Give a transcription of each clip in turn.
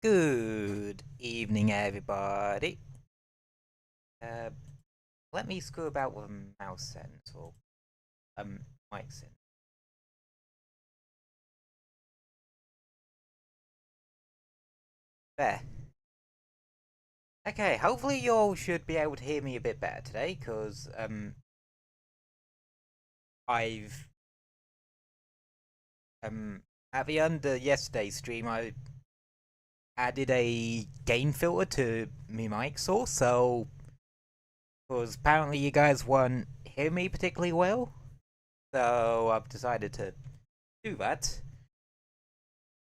Good evening, everybody. Uh, Let me screw about with a mouse settings or mic settings. There. Okay, hopefully you all should be able to hear me a bit better today, because I've at the end of yesterday's stream I added a gain filter to my mic source, so because apparently you guys weren't hear me particularly well, so I've decided to do that.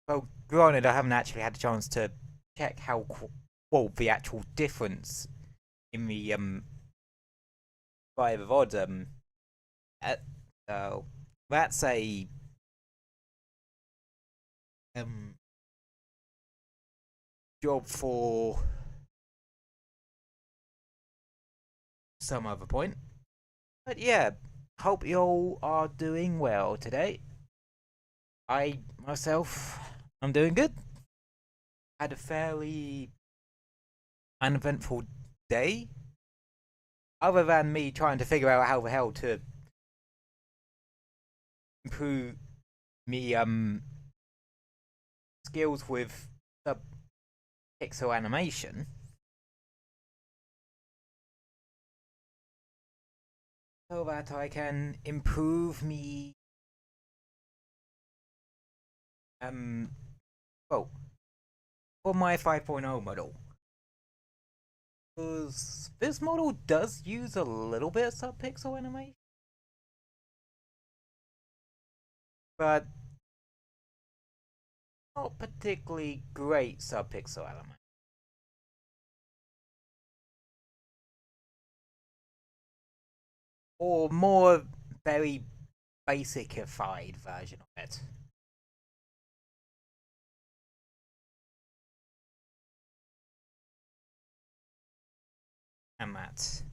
Well, granted, I haven't actually had a chance to check how well the actual difference in the five of odds so that's a um job for some other point. But yeah, hope you all are doing well today. I myself, I'm doing good. Had a fairly uneventful day, other than me trying to figure out how the hell to improve me skills with sub pixel animation, so that I can improve me um well for my 5.0 model. Because this model does use a little bit of sub-pixel animation, but not particularly great sub-pixel animation. Or more very basicified version of it. And that.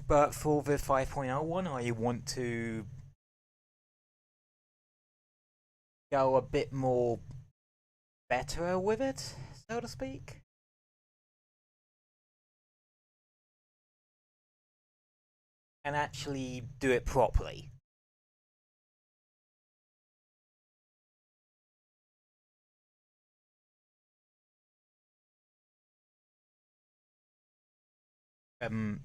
But for the 5.0 one, I want to go a bit more better with it, so to speak. And actually do it properly. Um,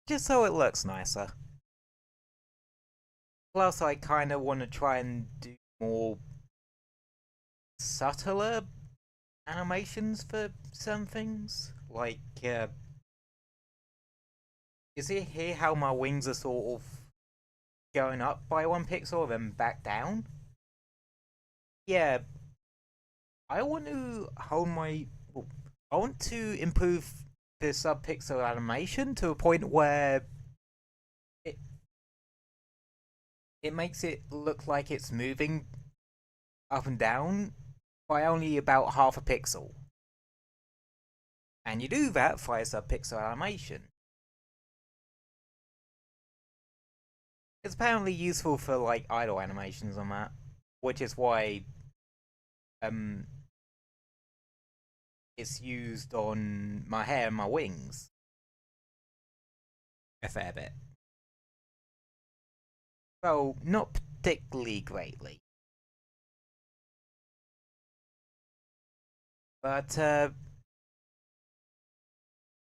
just so it looks nicer. Plus, I kind of want to try and do more subtler animations for some things. Like, you see here how my wings are sort of going up by 1 pixel, then back down? Yeah, I want to hone my. I want to improve the sub-pixel animation to a point where it it makes it look like it's moving up and down by only about half a pixel. And you do that via sub-pixel animation. It's apparently useful for like idle animations on that, which is why um it's used on my hair and my wings a fair bit. Well, not particularly greatly. But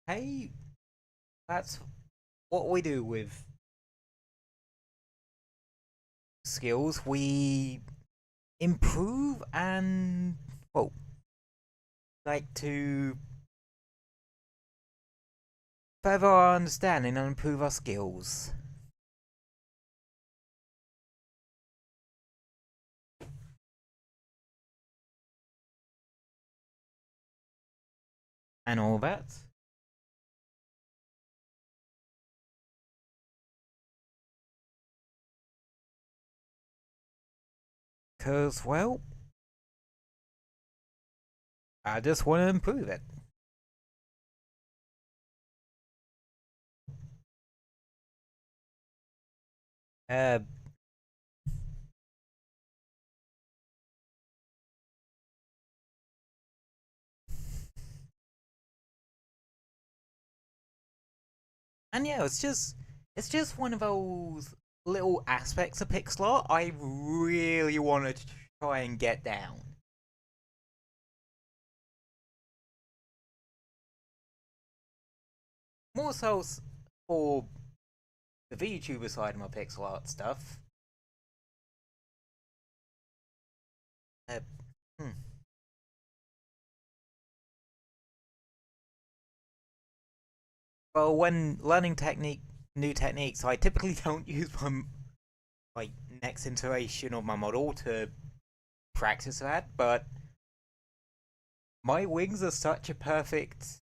hey, that's what we do with skills. We improve and well, like to further our understanding and improve our skills. And all that. Because, well, I just want to improve it. Uh, and yeah, it's just one of those little aspects of pixel art I really want to try and get down. More so for the VTuber side of my pixel art stuff. Uh, hmm. Well, when learning new techniques, I typically don't use my like next iteration of my model to practice that, but my wings are such a perfect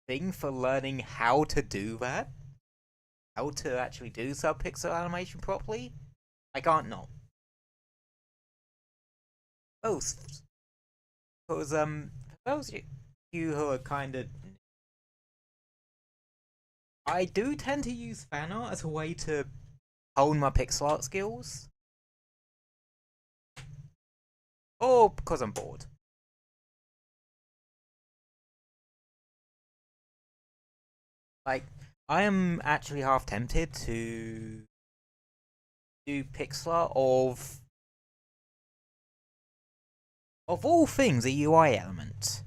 thing for learning how to do that, how to actually do sub-pixel animation properly. I can't not. Most, because for those of you who are kind of, I do tend to use fan art as a way to hone my pixel art skills, or because I'm bored. Like, I am actually half tempted to do pixel art of all things a UI element.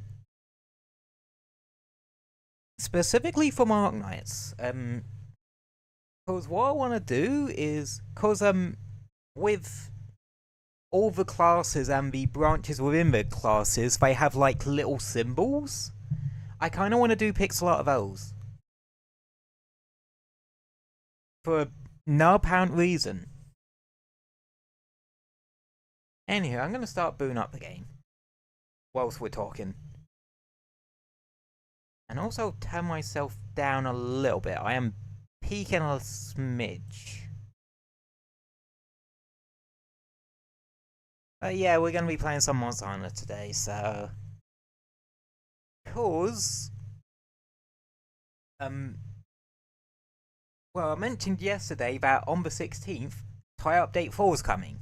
Specifically for Mark Knights. Because what I want to do is, because with all the classes and the branches within the classes, they have like little symbols. I kind of want to do pixel art of those. For no apparent reason. Anyway, I'm going to start booting up the game whilst we're talking. And also turn myself down a little bit. I am peaking a smidge. Yeah, we're going to be playing some Monster Hunter today, so... Cause... Well, I mentioned yesterday that on the 16th, Toy Update 4 is coming.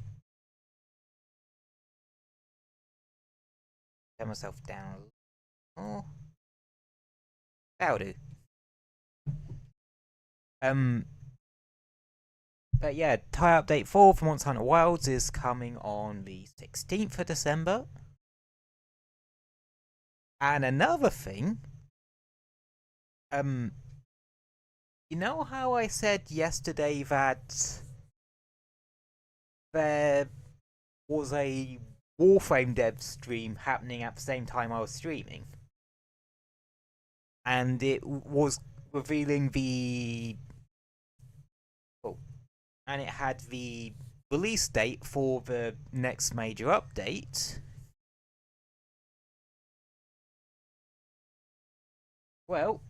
Turn myself down a little more. That'll do. But yeah, Toy Update 4 for Monster Hunter Wilds is coming on the 16th of December. And another thing, you know how I said yesterday that there was a Warframe dev stream happening at the same time I was streaming? And it was revealing the... Oh, and it had the release date for the next major update. Well,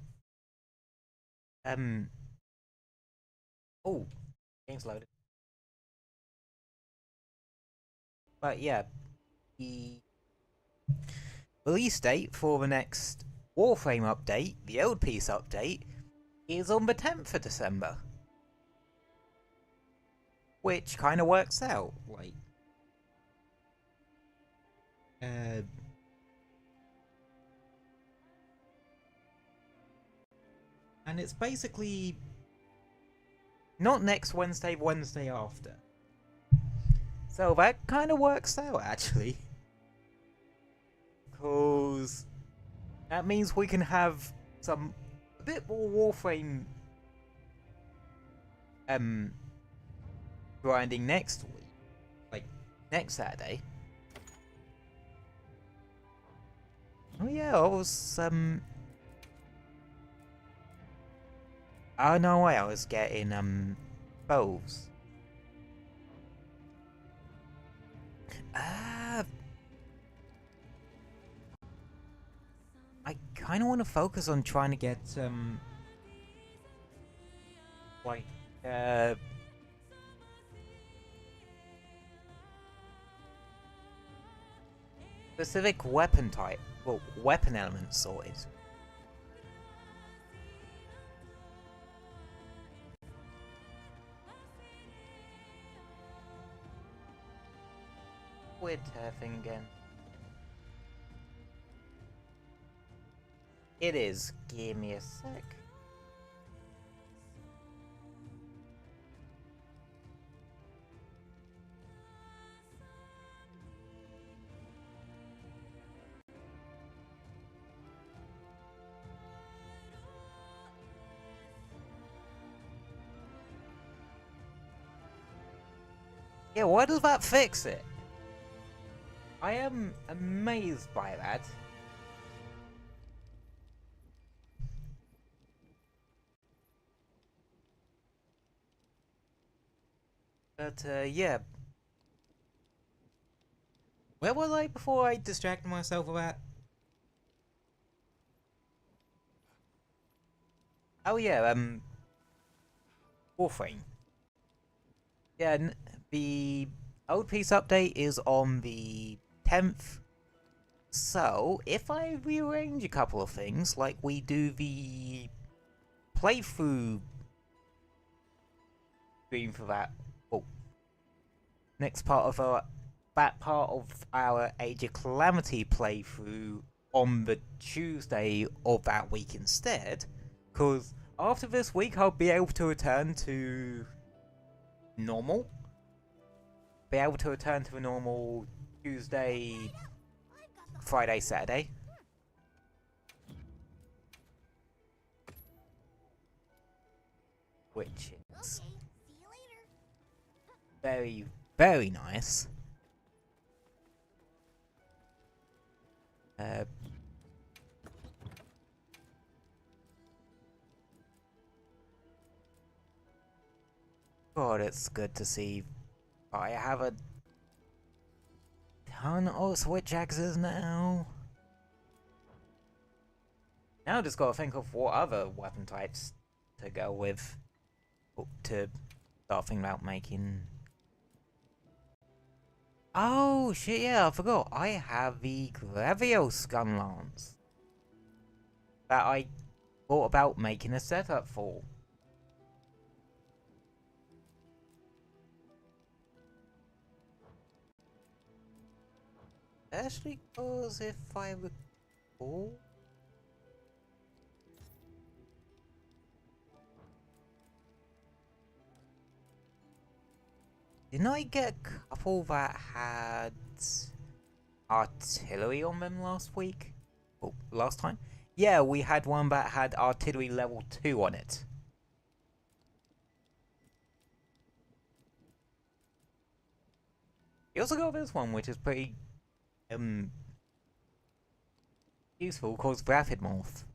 oh, game's loaded. But yeah, the release date for the next Warframe update, the Old Piece update, is on the 10th of December. Which kind of works out, like... and it's basically... not next Wednesday, Wednesday after. So that kind of works out, actually. Because that means we can have a bit more Warframe grinding next week. Like, next Saturday. Oh yeah, I was, oh no way, I was getting, bows. I kind of want to focus on trying to get, like, specific weapon type, well, weapon elements sorted. weird thing again? It is. Give me a sec. Yeah, why does that fix it? I am amazed by that. But, yeah. Where was I before I distracted myself with that? Oh, yeah, Warframe. Yeah, the old piece update is on the 10th. So, if I rearrange a couple of things, like we do the playthrough stream for that, next part of that part of our Age of Calamity playthrough on the Tuesday of that week instead, because after this week I'll be able to return to normal. Be able to return to a normal Tuesday, Friday, Saturday. Which is very, very nice. God, it's good to see. I have a ton of switch axes now. Now I just gotta think of what other weapon types to go with to start thinking about making. Oh shit, yeah, I forgot. I have the Gravios gun lance that I thought about making a setup for. Actually, because if I recall, didn't I get a couple that had artillery on them last week? Oh, last time? Yeah, we had one that had artillery level 2 on it. You also got this one, which is pretty useful, called Rapid Morph.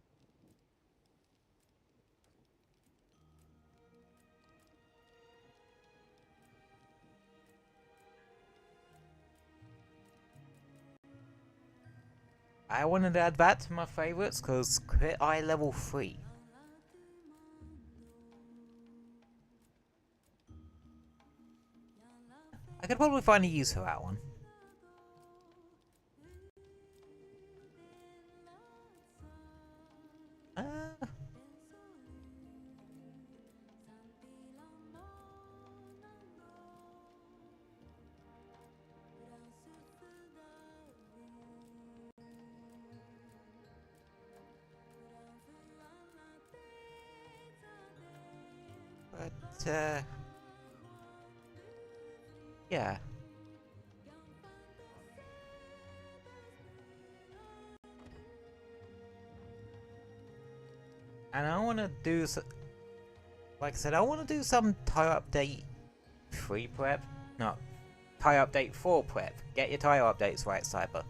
I wanted to add that to my favourites, because Crit Eye level 3. I could probably find a use for that one. But, yeah. And I want to do, like I said, I want to do some tire update 3 prep. No, tire update 4 prep. Get your tire updates right, Cyber.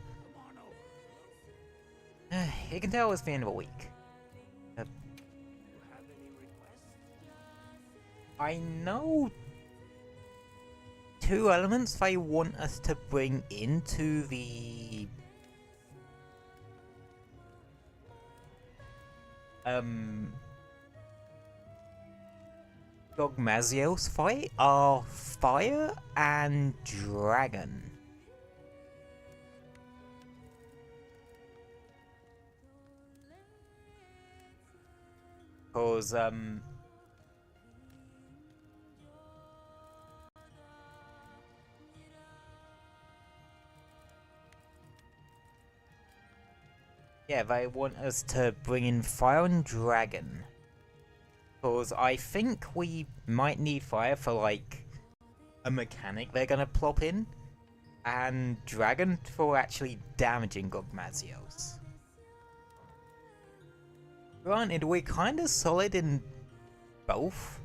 You can tell it's the end of a week. I know 2 elements they want us to bring into the Dogmazios fight are fire and dragon. Cause Yeah, they want us to bring in Fire and Dragon. Because I think we might need Fire for, like, a mechanic they're gonna plop in. And Dragon for actually damaging Gogmazios. Granted, we're kinda solid in both.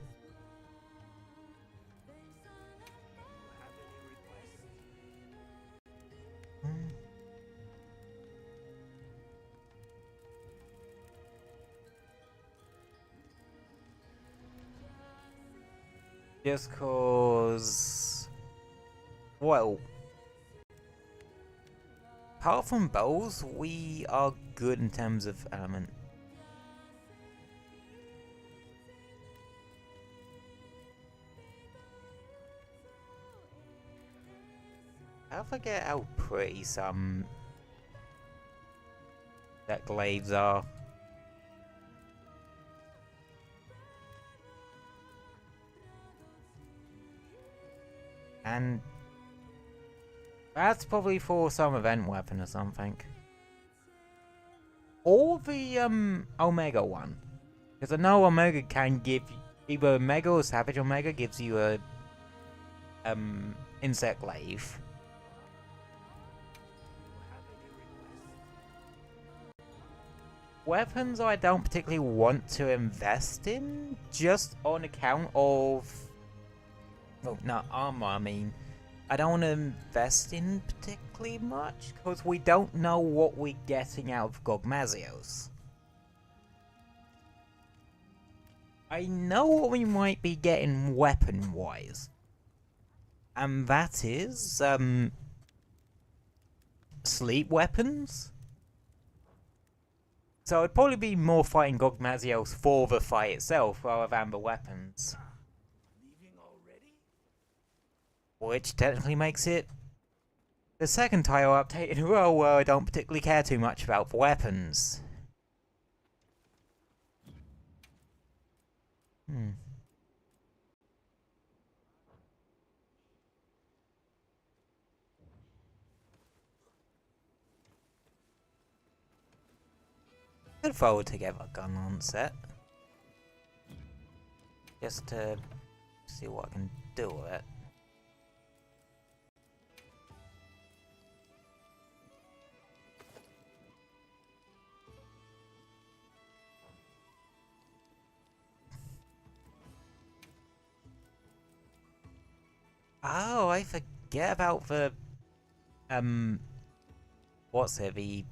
Just cause... Well... Apart from bows, we are good in terms of element. I forget how pretty some that glaives are. And that's probably for some event weapon or something. Or the Omega one. Because I know Omega can give either Omega or Savage Omega gives you a insect glaive. Weapons I don't particularly want to invest in, just on account of... Well, not armor, I mean. I don't want to invest in particularly much, because we don't know what we're getting out of Gogmazios. I know what we might be getting weapon-wise. And that is, sleep weapons? So it'd probably be more fighting Gogmazios for the fight itself rather than the weapons. Which technically makes it the second title update in a row where I don't particularly care too much about the weapons. Could throw together a gun on set. Just to see what I can do with it. Oh, I forget about the what's it, the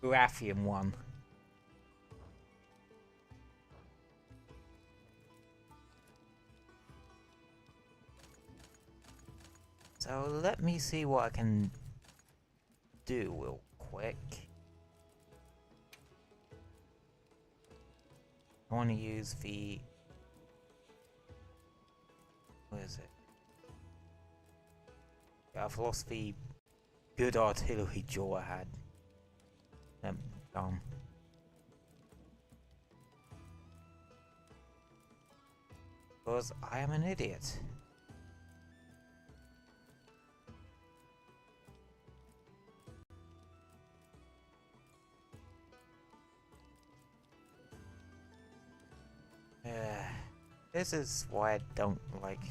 Graphian one. So let me see what I can do real quick. I want to use the... Where is it? Yeah, I've lost the good artillery jaw I had. Because I am an idiot. This is why I don't like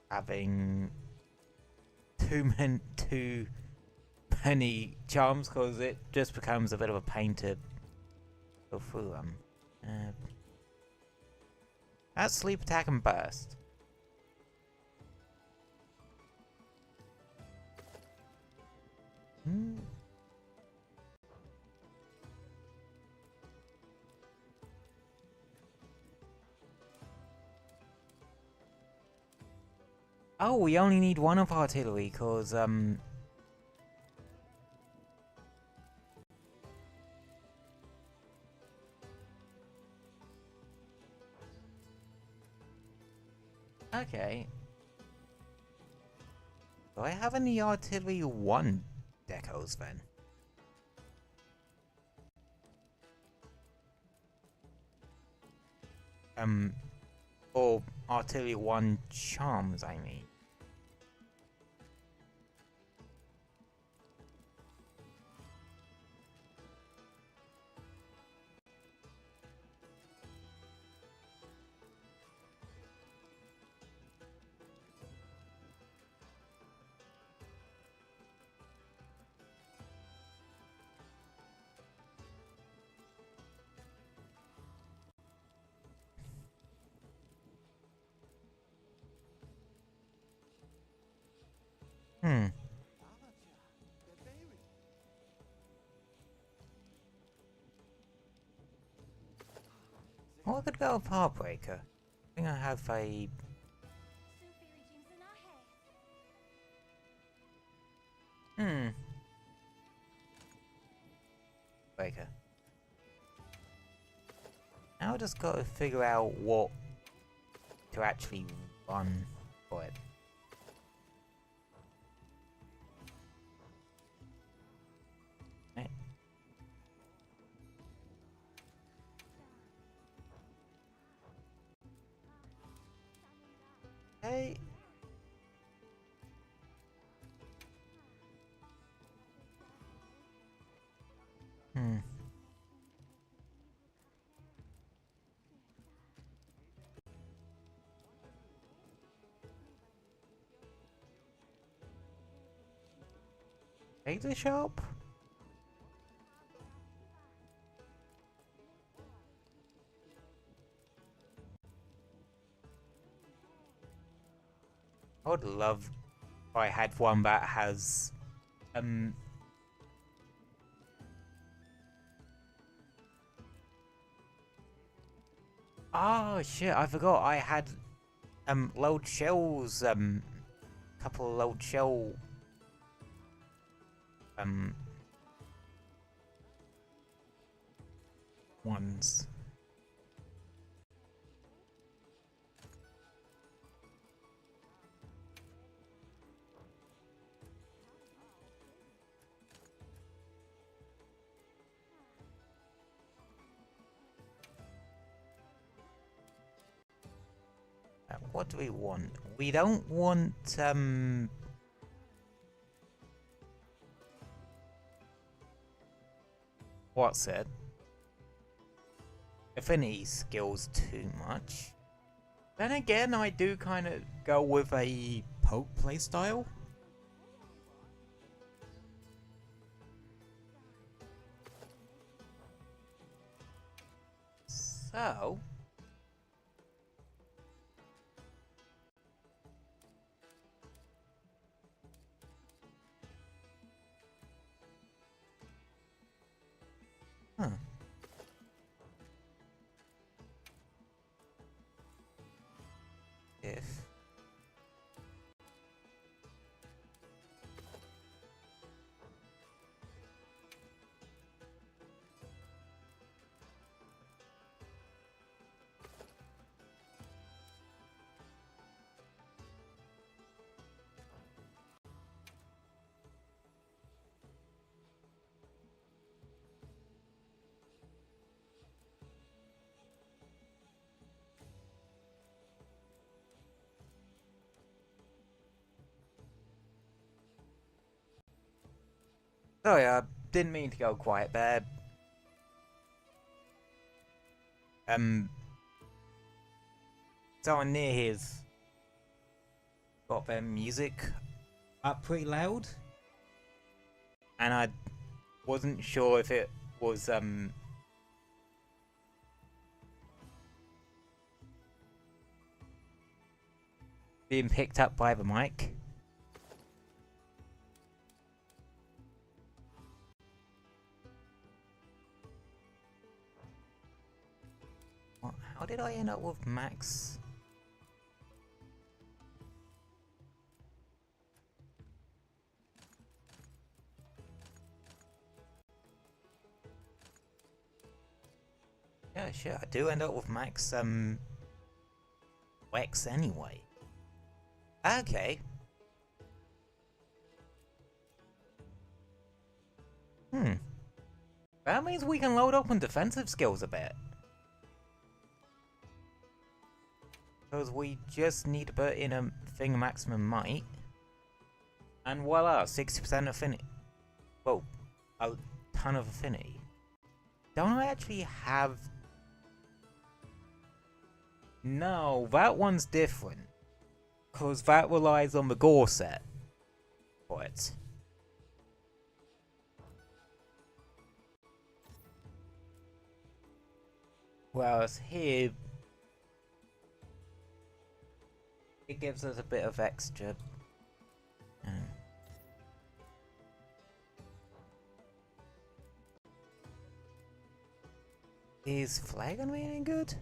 having too many charms, because it just becomes a bit of a pain to go through them. That's sleep attack and burst. Oh, we only need one of artillery, cause okay. Do I have any artillery 1 decos then? Or artillery 1 charms, I mean. Hmm. Well, I could go with Heartbreaker. I think I have a... Hmm. Breaker. Now I just gotta figure out what to actually run for it. Right. Hey. Hmm. Take the shop? I would love if I had one that has oh shit, I forgot I had load shells, couple of load shell ones. What do we want? We don't want what's it? Affinity skills too much. Then again, I do kind of go with a poke playstyle. So... Huh. If... Sorry, I didn't mean to go quiet there. Someone near here's got their music up pretty loud. And I wasn't sure if it was, being picked up by the mic. What? How did I end up with Max? Yeah, sure, I do end up with Max, Wex anyway. Okay. Hmm. That means we can load up on defensive skills a bit. Because we just need to put in a thing maximum might. And voila, 60% affinity. Whoa, a ton of affinity. Don't I actually have... No, that one's different. Because that relies on the gore set for it. Whereas here, it gives us a bit of extra. Is flare gonna be any good?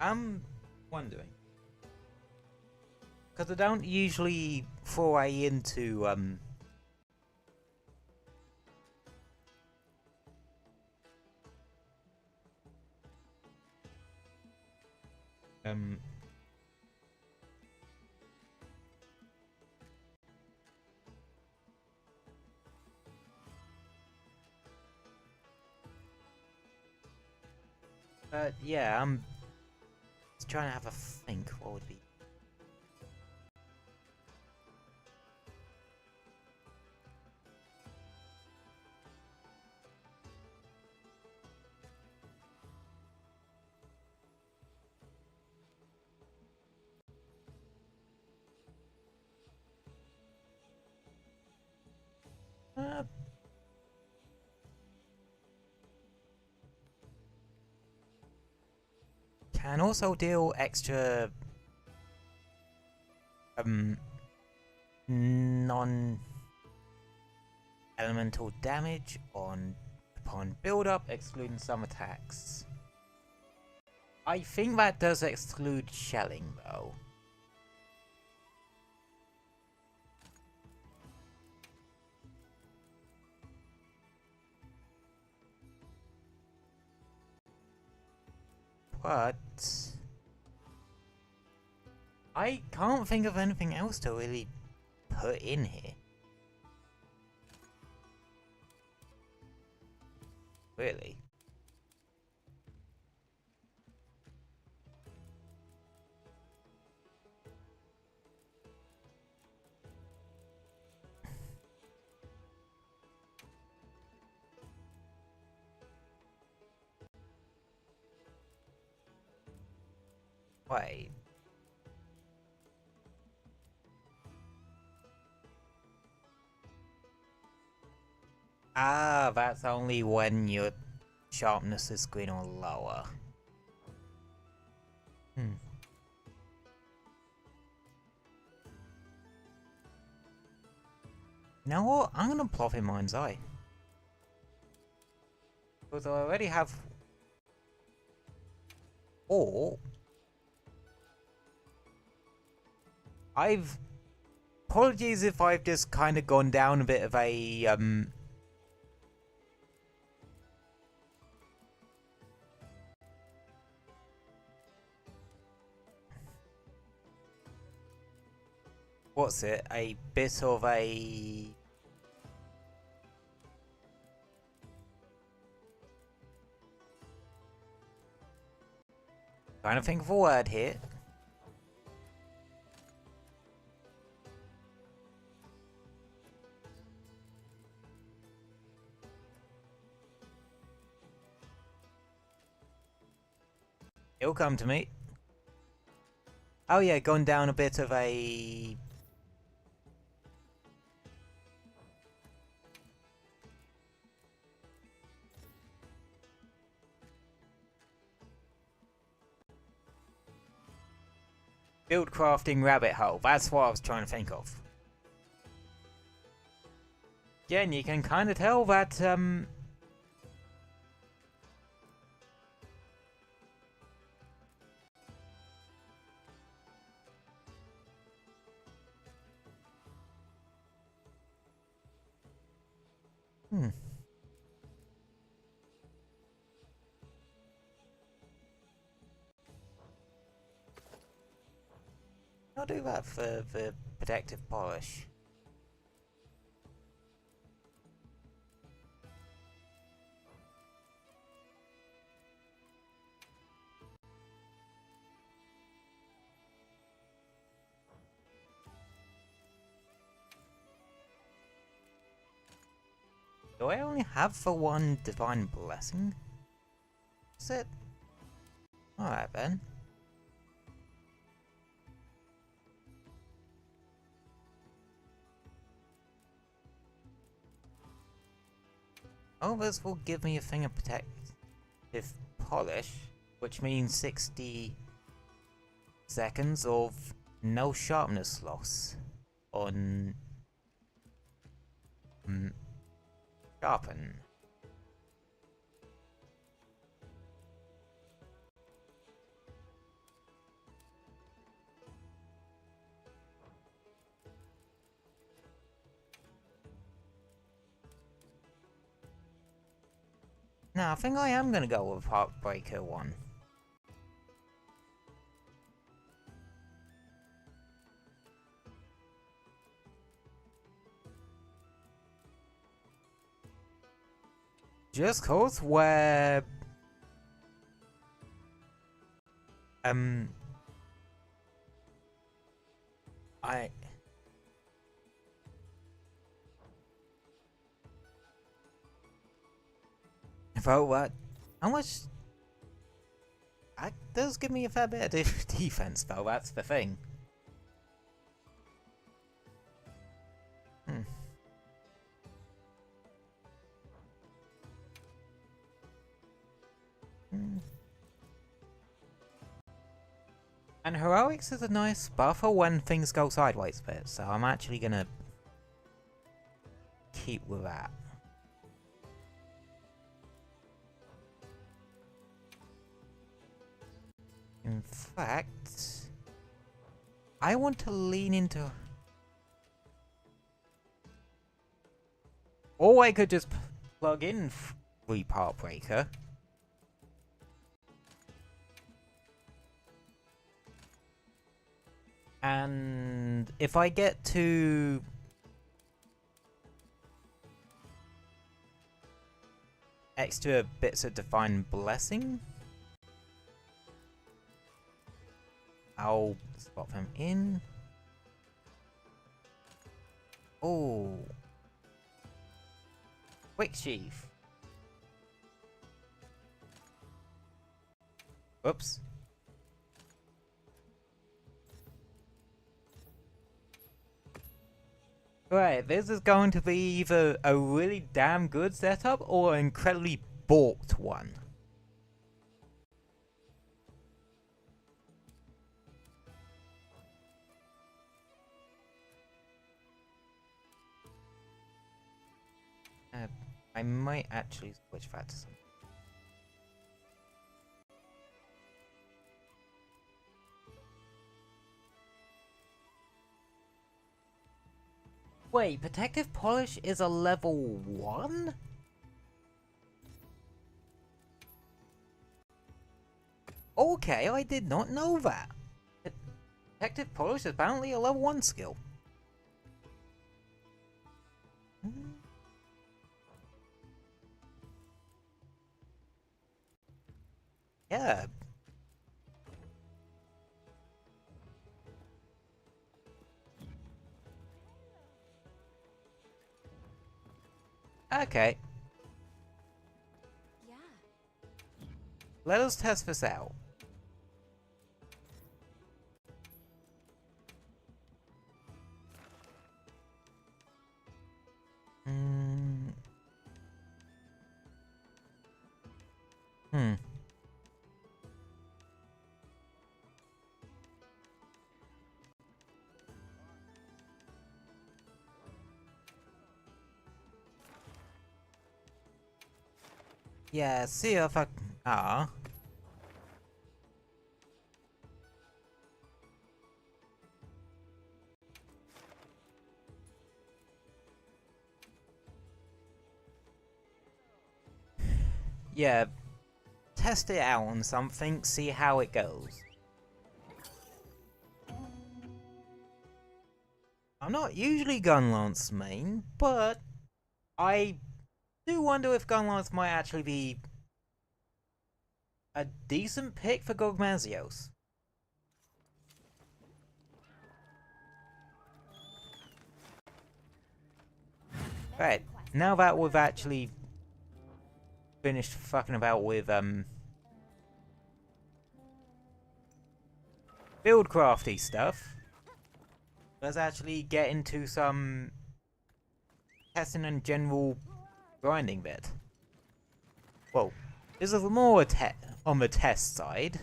I'm wondering. Because I don't usually foray into, but yeah, I'm just trying to have a think what would be. Can also deal extra non-elemental damage upon build-up, excluding some attacks. I think that does exclude shelling, though. But I can't think of anything else to really put in here. Really? Wait. Ah, that's only when your sharpness is green or lower. You know what? I'm gonna plop in Mind's Eye. Because I already have... Or... Apologies if I've just kind of gone down a bit of a, what's it? A bit of a... Trying to think of a word here. It'll come to me. Oh yeah, gone down a bit of a... build crafting rabbit hole. That's what I was trying to think of. Again, you can kind of tell that, I'll do that for the protective polish. Do I only have the one divine blessing? Is it? Alright then. Oh, this will give me a thing of protective polish, which means 60 seconds of no sharpness loss on sharpen. Now, I think I am gonna go with Heartbreaker 1. Just cause where I Bro, what? How much? That does give me a fair bit of defense, though. That's the thing. And heroics is a nice buffer when things go sideways a bit, so I'm actually gonna keep with that. In fact, I want to lean into... Or I could just plug in Free Heartbreaker. And if I get to... extra bits of Divine Blessing, I'll swap him in. Oh. Quick Sheath. Whoops. Right, this is going to be either a really damn good setup or an incredibly balked one. I might actually switch that to something. Wait, Protective Polish is a level 1? Okay, I did not know that. Protective Polish is apparently a level 1 skill. Yeah. Okay. Yeah. Let us test this out. Yeah, see if I... Yeah, test it out on something, see how it goes. I'm not usually Gunlance main, but I do wonder if Gunlance might actually be a decent pick for Gogmazios. Right, now that we've actually finished fucking about with buildcrafty stuff, let's actually get into some testing and general grinding bit. Whoa, this is more on the test side.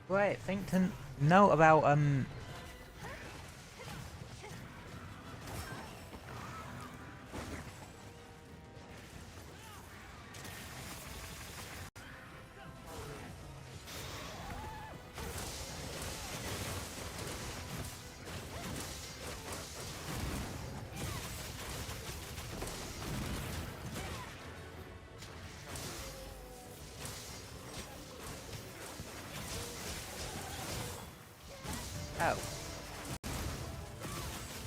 Great thing to know about oh.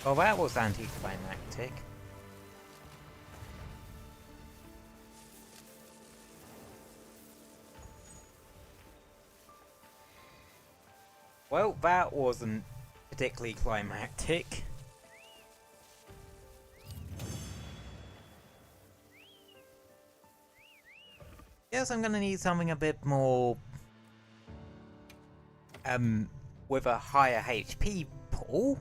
Well, that was anticlimactic. Well, that wasn't particularly climactic. Guess I'm gonna need something a bit more with a higher HP pool.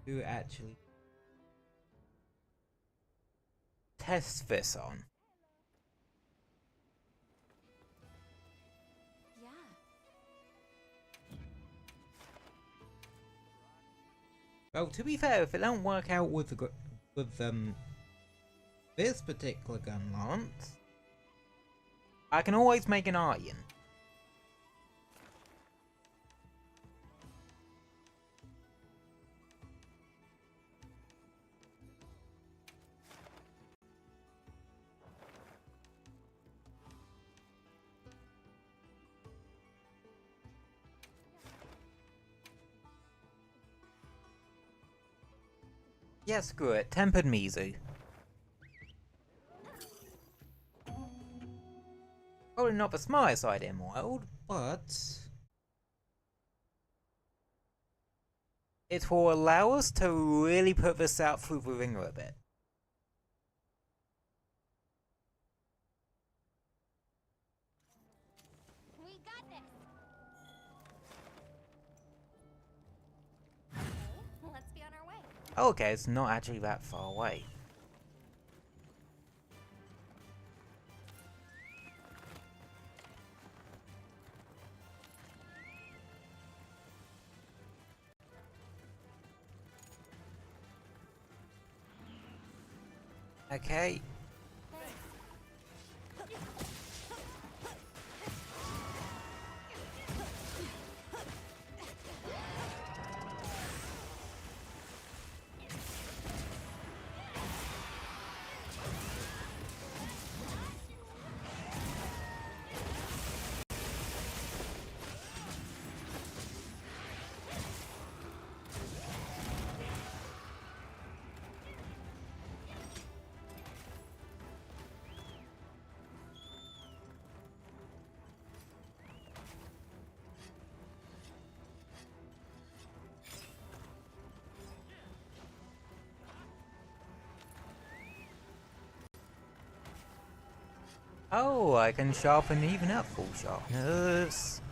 To actually test this on. Yeah. Well, to be fair, if it don't work out with this particular gun lance, I can always make an iron. Yes, screw it. Tempered Mizu. Probably not the smartest idea in the world, but it will allow us to really put this out through the ringer a bit. We got this. Okay, let's be on our way. Okay, it's not actually that far away. Okay. Oh, I can sharpen even at full sharpness.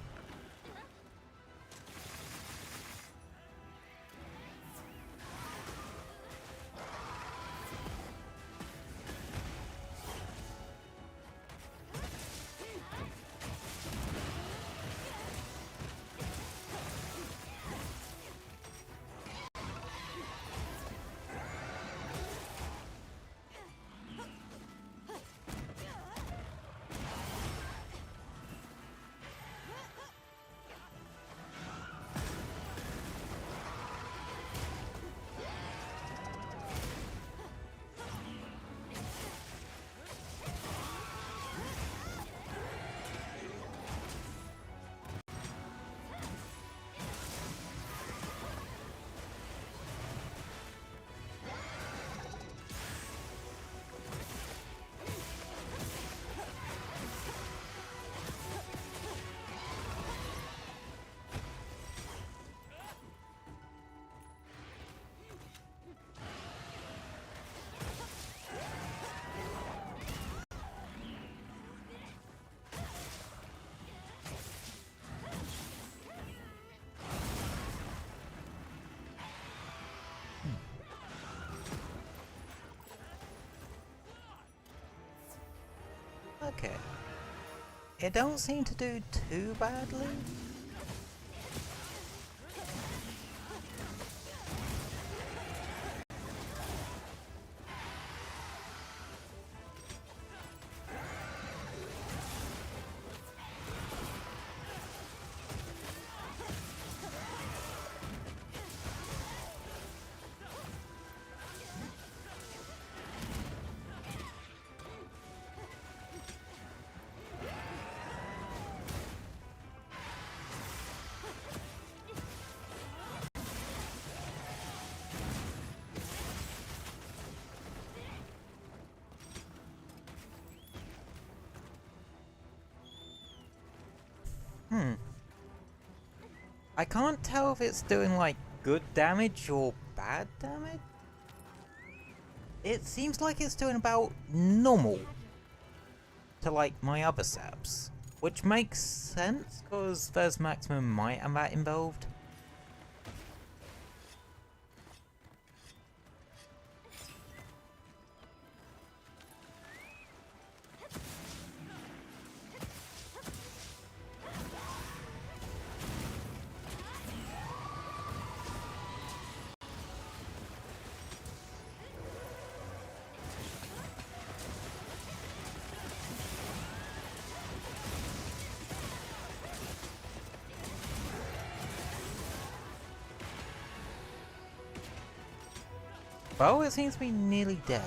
Okay. It don't seem to do too badly. I can't tell if it's doing like good damage or bad damage. It seems like it's doing about normal to like my other saps, which makes sense because there's maximum might and that involved. Well, it seems to be nearly dead.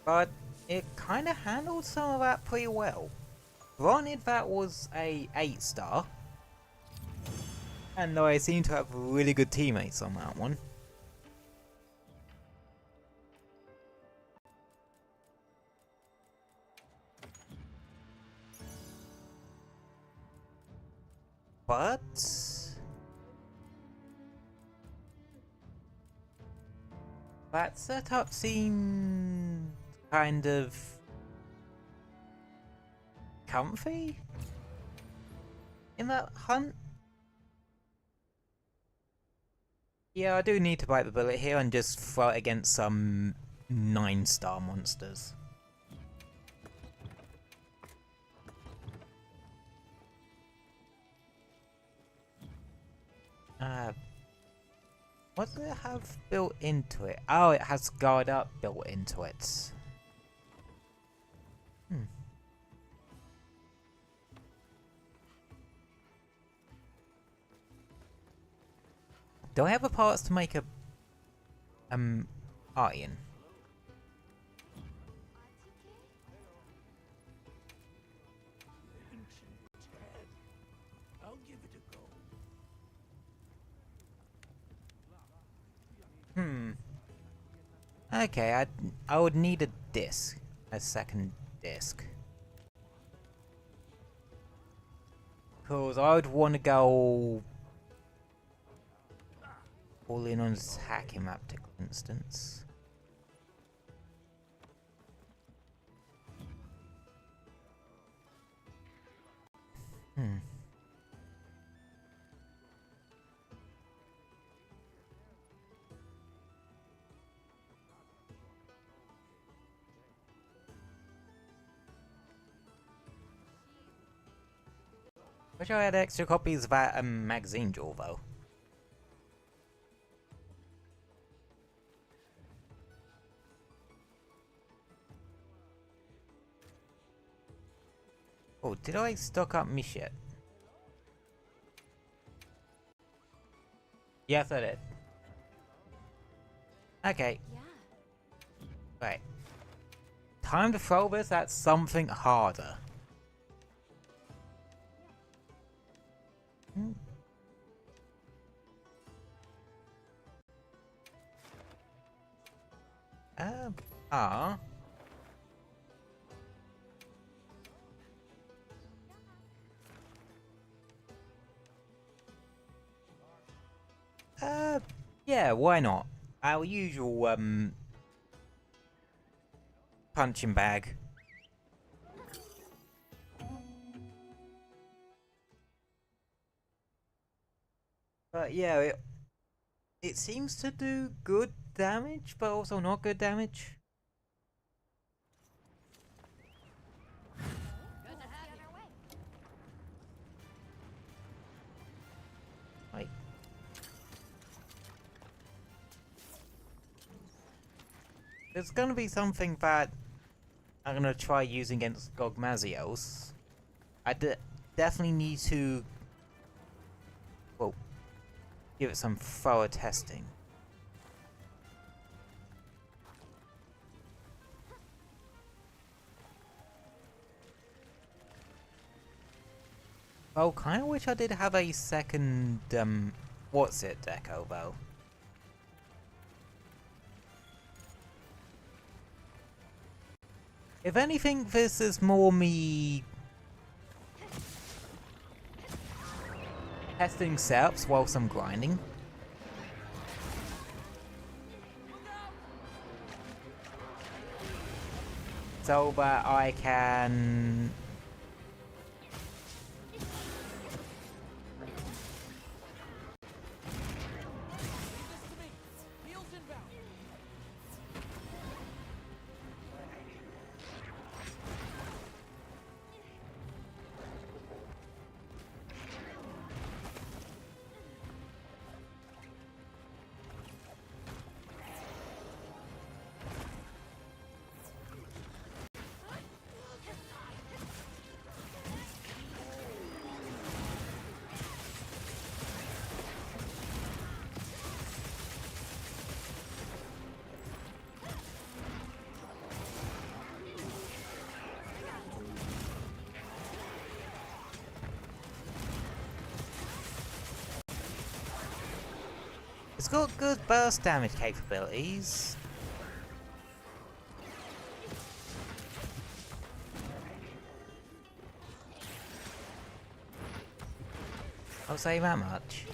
But it kind of handled some of that pretty well. Granted, that was a 8-star. And though I seem to have really good teammates on that one. But that setup seemed kind of comfy in that hunt. Yeah, I do need to bite the bullet here and just throw it against some 9-star monsters. What does it have built into it? Oh, it has guard up built into it. Do I have the parts to make a iron? Okay, I would need a disc. A second disc. Cause I would want to go all in on this hacking map, for instance. Wish I had extra copies of that magazine jewel though. Oh, did I stock up me shit? Yes, I did. Okay. Yeah. Right. Time to throw this at something harder. Yeah, why not? Our usual, punching bag. Yeah, it seems to do good damage, but also not good damage. Good to have you. Like, there's gonna be something that I'm gonna try using against Gogmazios. Definitely need to, well, give it some thorough testing. Well, kind of wish I did have a second, what's it, Echo, though. If anything, this is more me testing setups whilst I'm grinding. So that I can... It's got good burst damage capabilities. I'll say that much.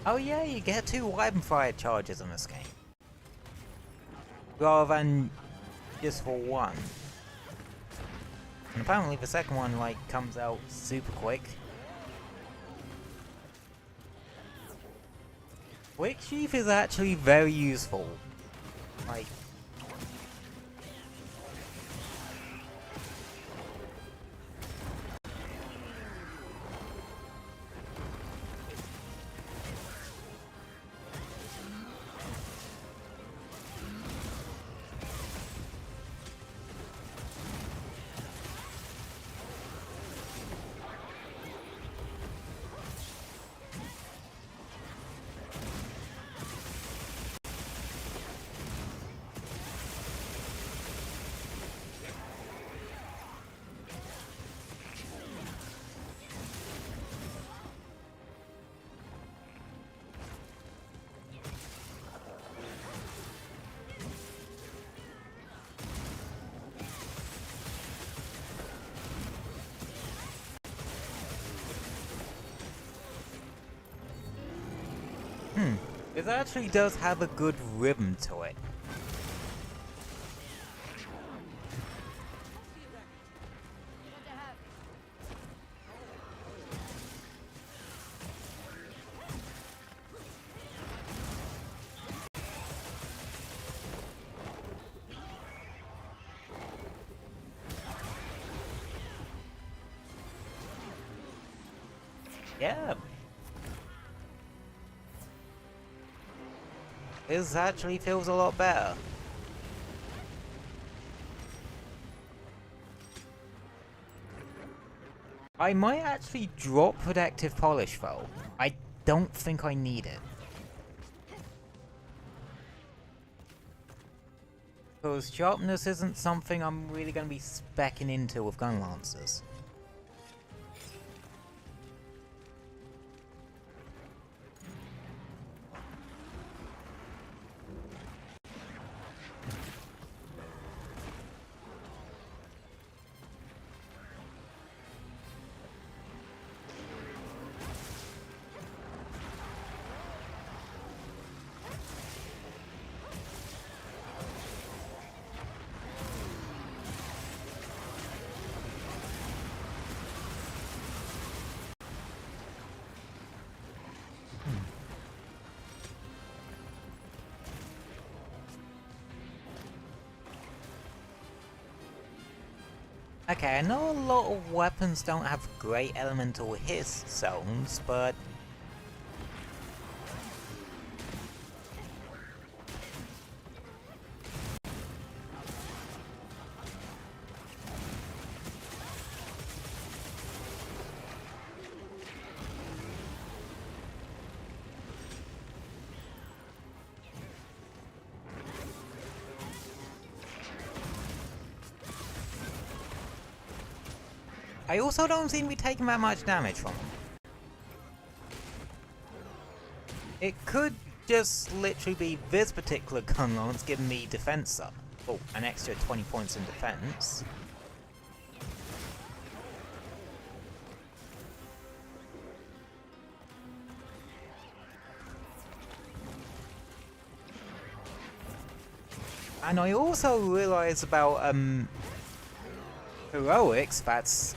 Oh yeah, you get 2 weapon fire charges in this game. Rather than just for 1. And apparently the second one, like, comes out super quick. Quick Sheath is actually very useful. Like... It actually does have a good rhythm to it. Yeah. This actually feels a lot better. I might actually drop Protective Polish though. I don't think I need it. Because sharpness isn't something I'm really going to be speccing into with gun lancers. Okay, I know a lot of weapons don't have great elemental hit zones, but I also don't seem to be taking that much damage from them. It could just literally be this particular gun launch giving me defense up. Oh, an extra 20 points in defense. And I also realize about heroics that's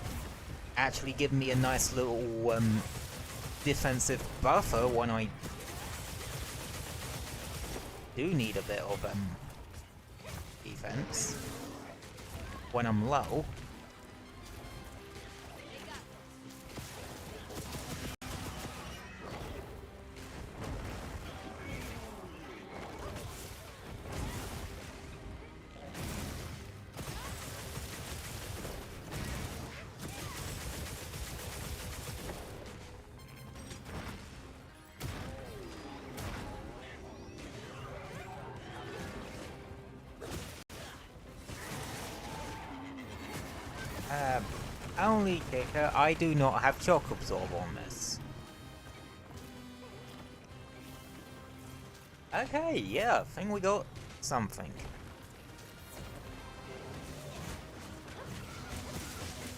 actually giving me a nice little defensive buffer when I do need a bit of defense when I'm low. Only kicker, I do not have shock absorb on this. Okay, yeah, I think we got something.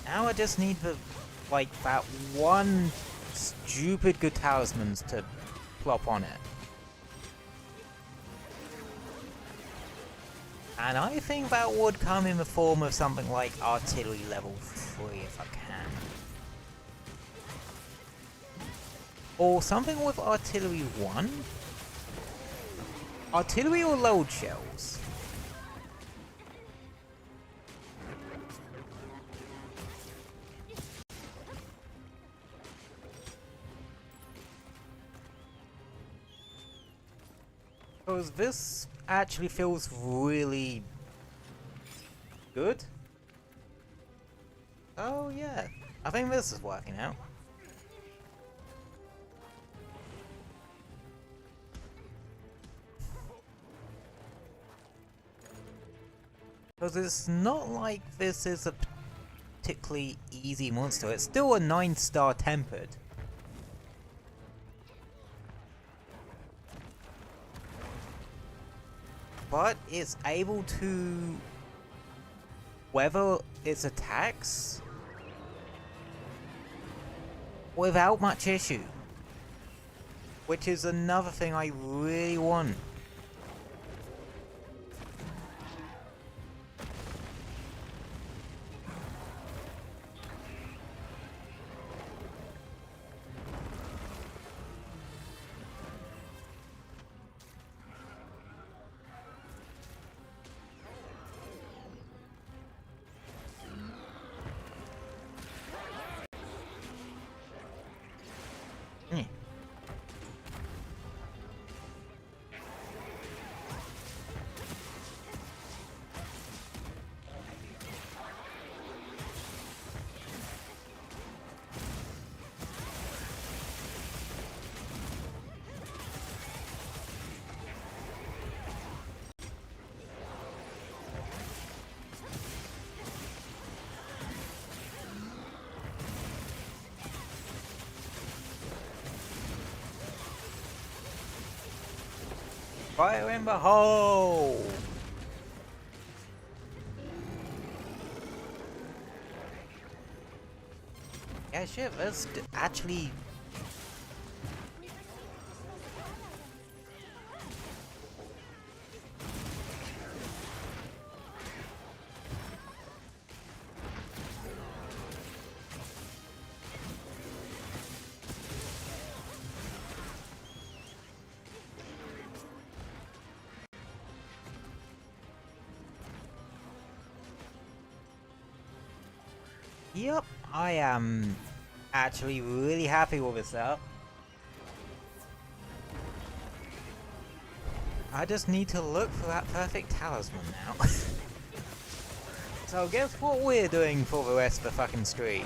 Now I just need the, like, that one stupid good talismans to plop on it. And I think that would come in the form of something like artillery level 3 if I can. Or something with artillery 1? Artillery or load shells? Because this actually feels really good. Oh yeah, I think this is working out. Because it's not like this is a particularly easy monster, it's still a 9-star tempered. But it's able to weather its attacks without much issue. Which is another thing I really want. Fire in the hole! Yeah, shit, let's actually... Yep, I am actually really happy with this setup. I just need to look for that perfect talisman now. So guess what we're doing for the rest of the fucking stream?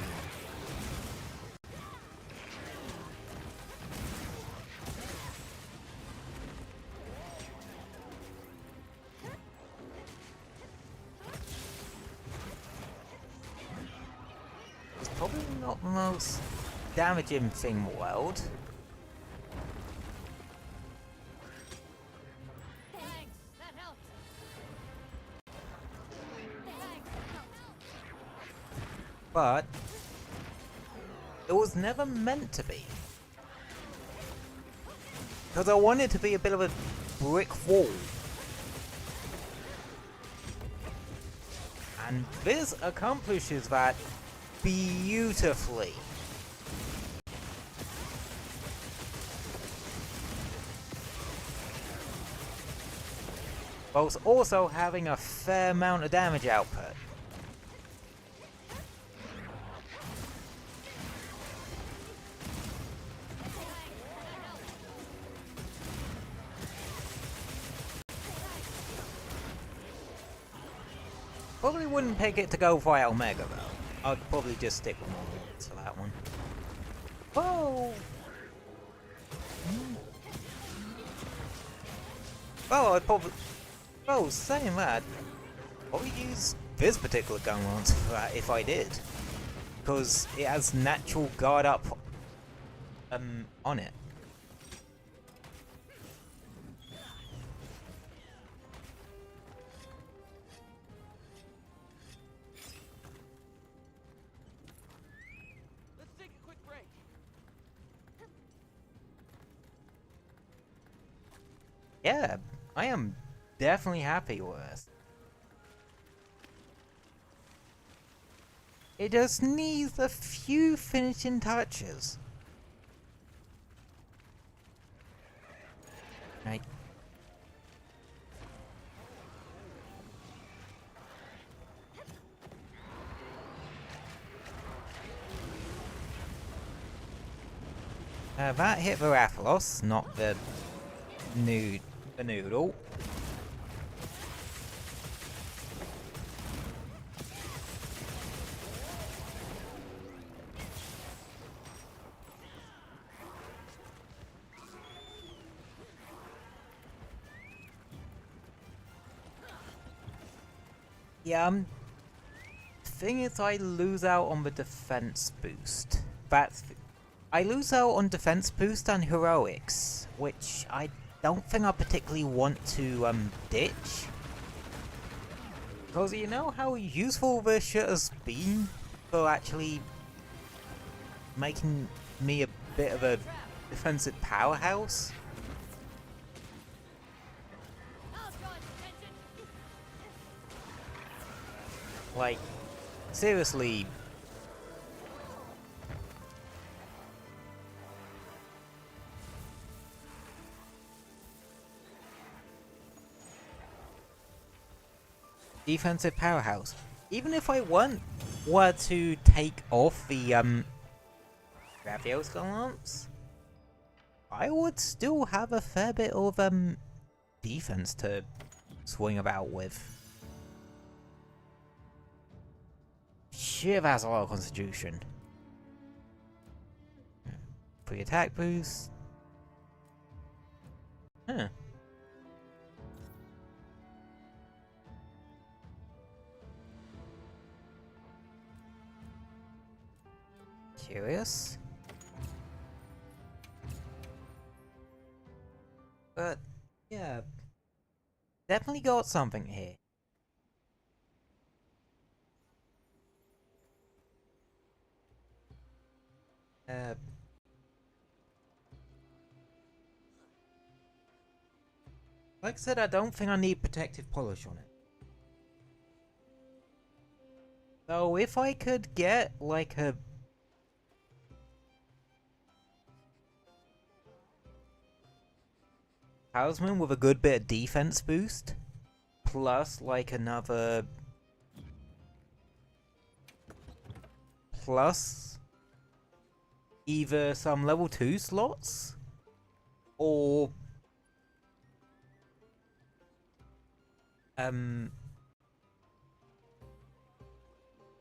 It's probably not the most damaging thing in the world. Thanks, that helped. Thanks. But it was never meant to be. Because I want it to be a bit of a brick wall. And this accomplishes that beautifully. Whilst also having a fair amount of damage output. Probably wouldn't pick it to go via Omega though. I'd probably just stick with Morgans for that one. Whoa! Oh, I'd probably... Oh, saying that, I'd probably use this particular gun lance for that if I did. Because it has natural guard up on it. Let's take a quick break. Yeah, I am definitely happy with this. It just needs a few finishing touches. Right. That hit the Rathalos, not the noodle. Yeah, thing is I lose out on the defense boost. I lose out on defense boost and heroics, which I don't think I particularly want to ditch. Because you know how useful this shit has been for actually making me a bit of a defensive powerhouse? Like, seriously. Defensive powerhouse. Even if I were to take off the Ravios lance, I would still have a fair bit of defense to swing about with. Shit, that's a lot of constitution. Free attack boost. Huh. Curious. But, yeah. Definitely got something here. Like I said, I don't think I need protective polish on it. So if I could get like a talisman with a good bit of defense boost, plus like another plus either some level 2 slots or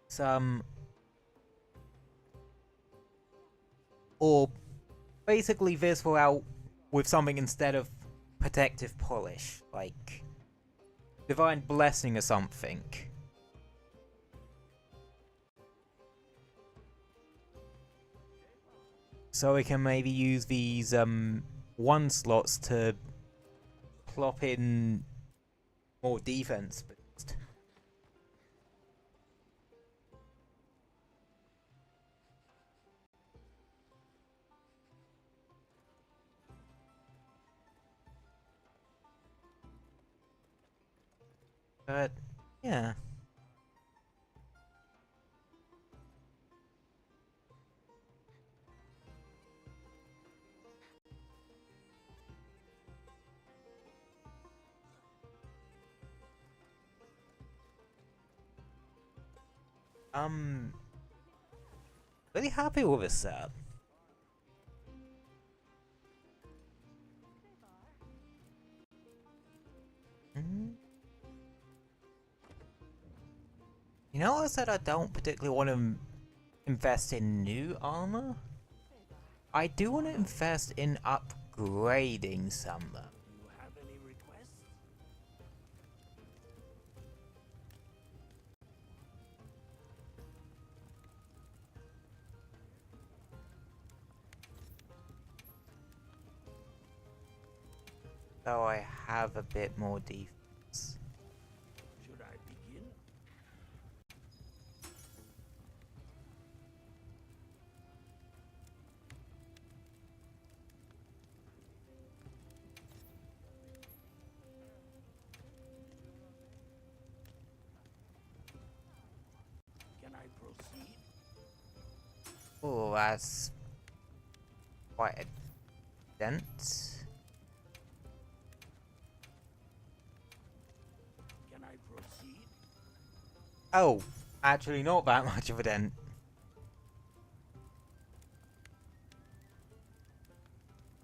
some, or basically this will out with something instead of protective polish, like divine blessing or something. So we can maybe use these 1 slots to plop in more defense boost. But yeah. Really happy with this setup. You know, I said I don't particularly want to invest in new armor. I do want to invest in upgrading some though. Do you have any requests? So I have a bit more defense. Should I begin? Can I proceed? Oh, that's quite a dent. Can I proceed? Oh, actually not that much of a dent.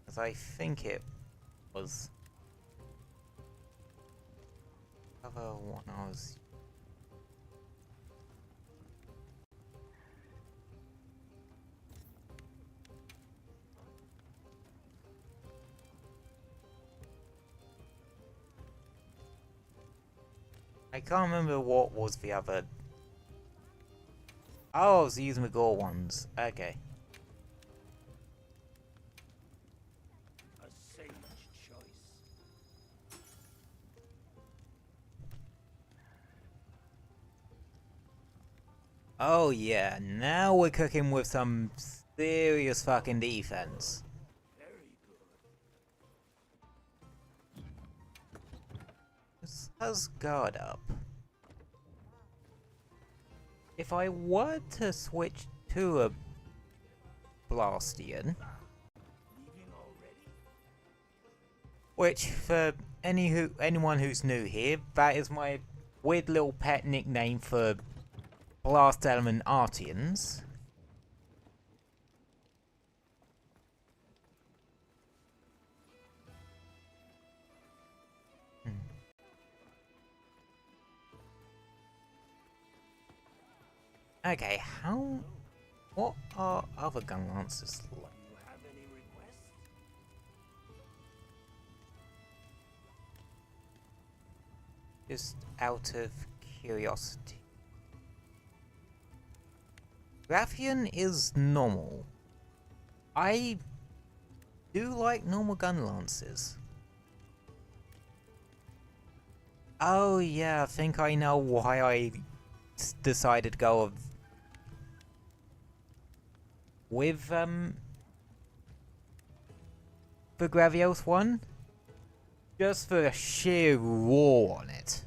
As I think it was. Other one I was. I can't remember what was the other. Oh, I was using the gore ones. Okay. A sage choice. Oh yeah, now we're cooking with some serious fucking defense. Very good. This has guard up. If I were to switch to a Blastian, Leaving already? which for anyone who's new here, that is my weird little pet nickname for Blast Element Artians. Okay, what are other gun lancers like? Do you have any requests? Just out of curiosity. Raffian is normal. I do like normal gun lances. Oh yeah, I think I know why I decided to go with the Gravios one. Just for the sheer roar on it.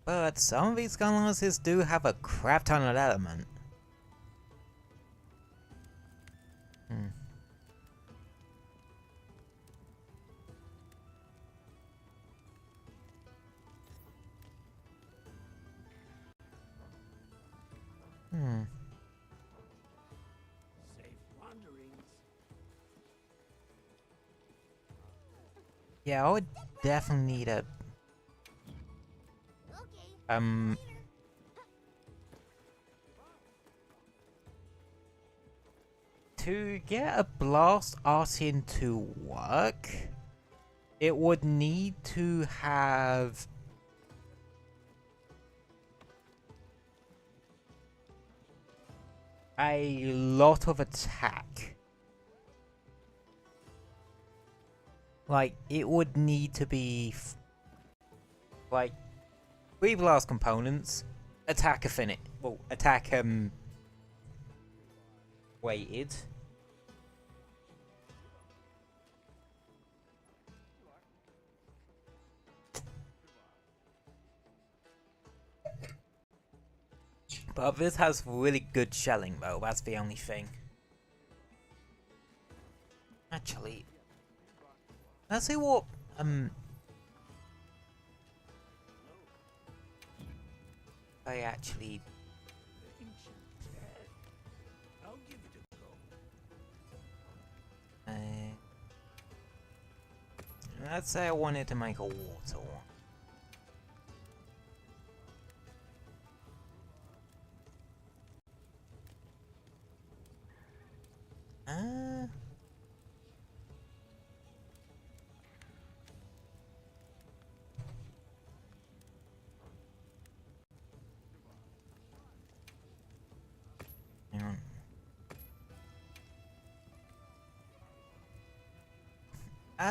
But some of these gun lances do have a crap ton of element. Yeah, I would definitely need a... To get a blast Artian to work, it would need to have... a lot of attack. Like, it would need to be... like, 3 blast components, attack affinity. Well, attack, weighted. But this has really good shelling, though. That's the only thing. Actually, let's see what I actually. Ancient dead. I'll give it a go. Let's say I wanted to make a water one. Hang on.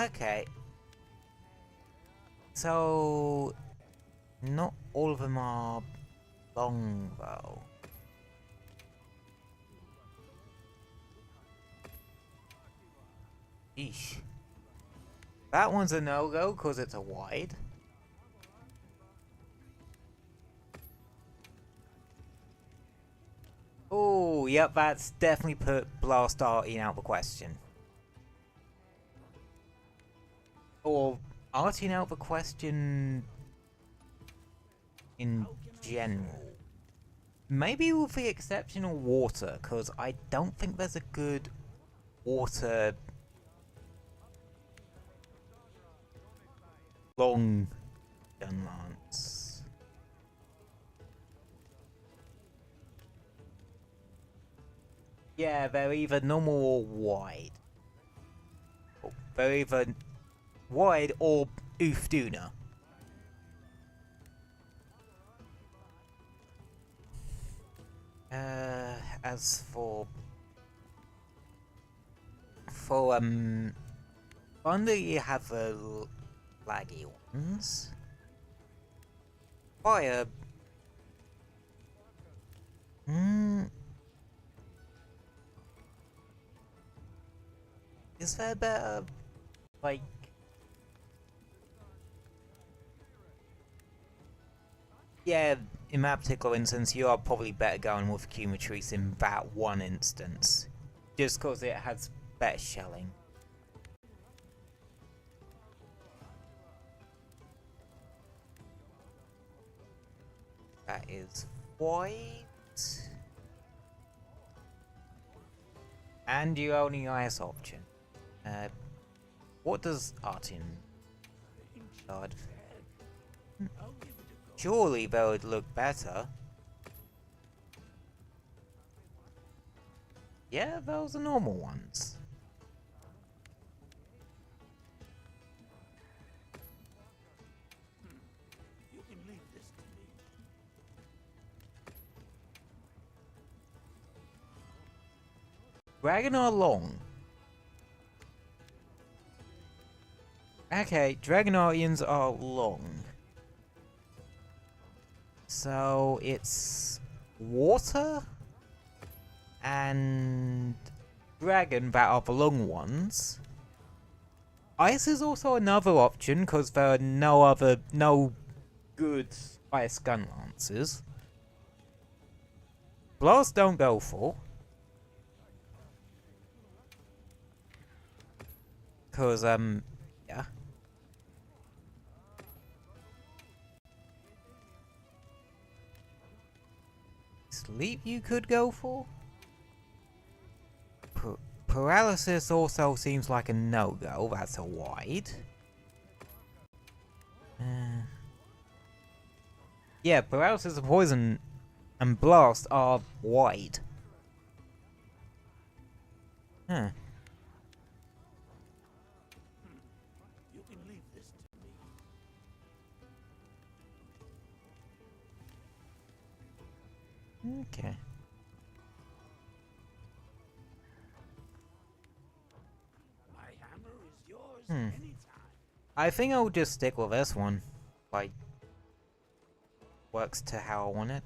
Okay. So, not all of them are long though. Eesh. That one's a no-go because it's a wide. Oh, yep, that's definitely put Blast Artine out of the question. Or Artine out of the question in general. Maybe with the exception of water, because I don't think there's a good water long gun lance. Yeah, they're either normal or wide. Oh, they're either wide or Oofduna. As for Thunder, you have the laggy ones. Fire. Is there better, like? Yeah, in that particular instance, you are probably better going with Cumatrice in that one instance. Just because it has better shelling. That is white. And your only IS option. What does Artin guard? I'll give it a go. Surely they would look better. Yeah, those are normal ones. You can leave this to me. Dragonar long. Okay, Dragonarians are long. So it's water and dragon that are the long ones. Ice is also another option because there are no good ice gun lances. Blast don't go for. Cause yeah. Sleep you could go for? Paralysis also seems like a no-go, that's a wide. Yeah, paralysis of poison and blast are wide. Huh. You can leave this to me. Okay. My hammer is yours Hmm. anytime. I think I'll just stick with this one. Like, works to how I want it.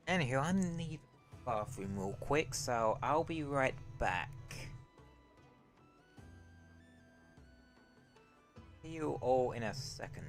Anywho, I need the bathroom real quick, so I'll be right back. See you all in a second.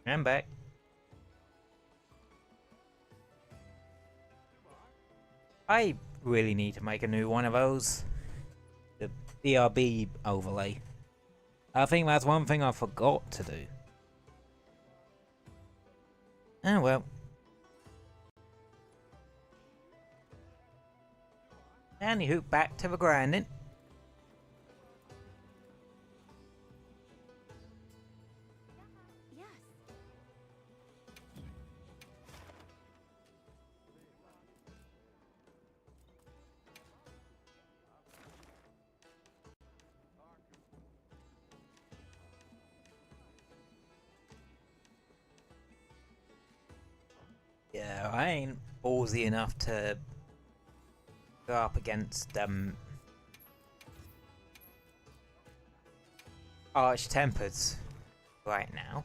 I'm back. I really need to make a new one of those. The BRB overlay. I think that's one thing I forgot to do. Oh well. Anywho, back to the grinding. Yes. Yeah, I ain't ballsy enough to go up against Arch Tempers right now.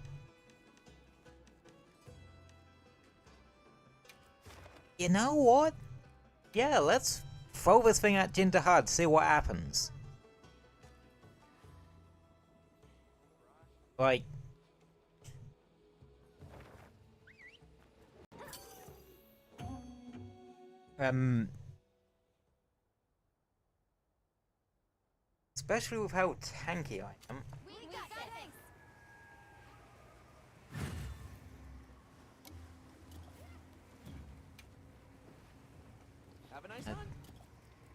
You know what? Yeah, let's throw this thing at Jinder Hard, see what happens. Like, especially with how tanky I am. We got this. Have a nice one.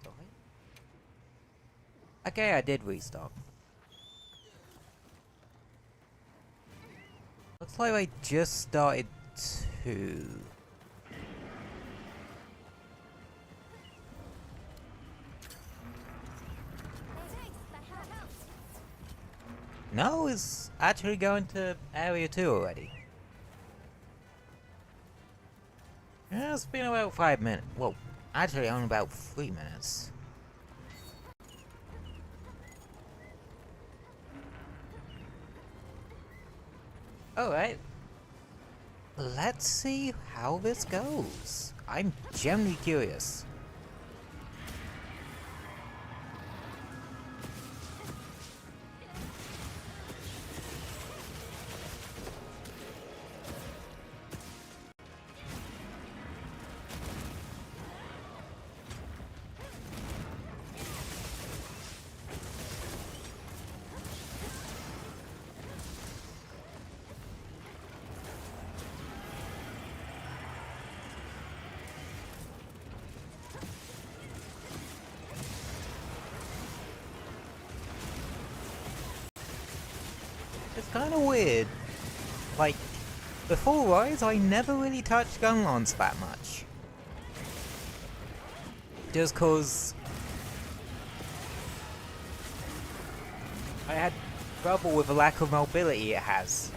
Sorry. Okay, I did restock. Looks like I just started to. Thanks, that helps. No, it's actually going to area 2 already. Yeah, it's been about 5 minutes. Well, actually only about 3 minutes. Alright. Let's see how this goes. I'm genuinely curious. It's kind of weird. Like, before Rise, I never really touched gun launch that much. Just cause I had trouble with the lack of mobility it has.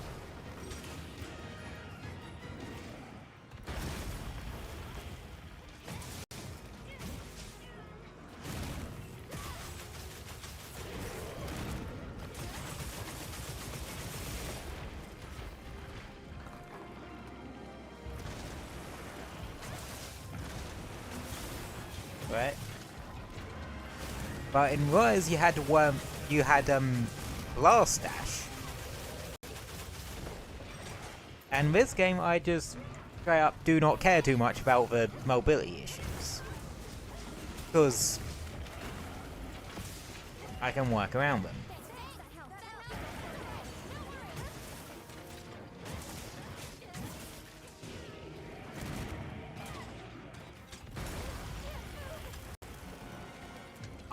Right? But in Rise you had Blast Dash. And this game I just straight up do not care too much about the mobility issues. Because I can work around them.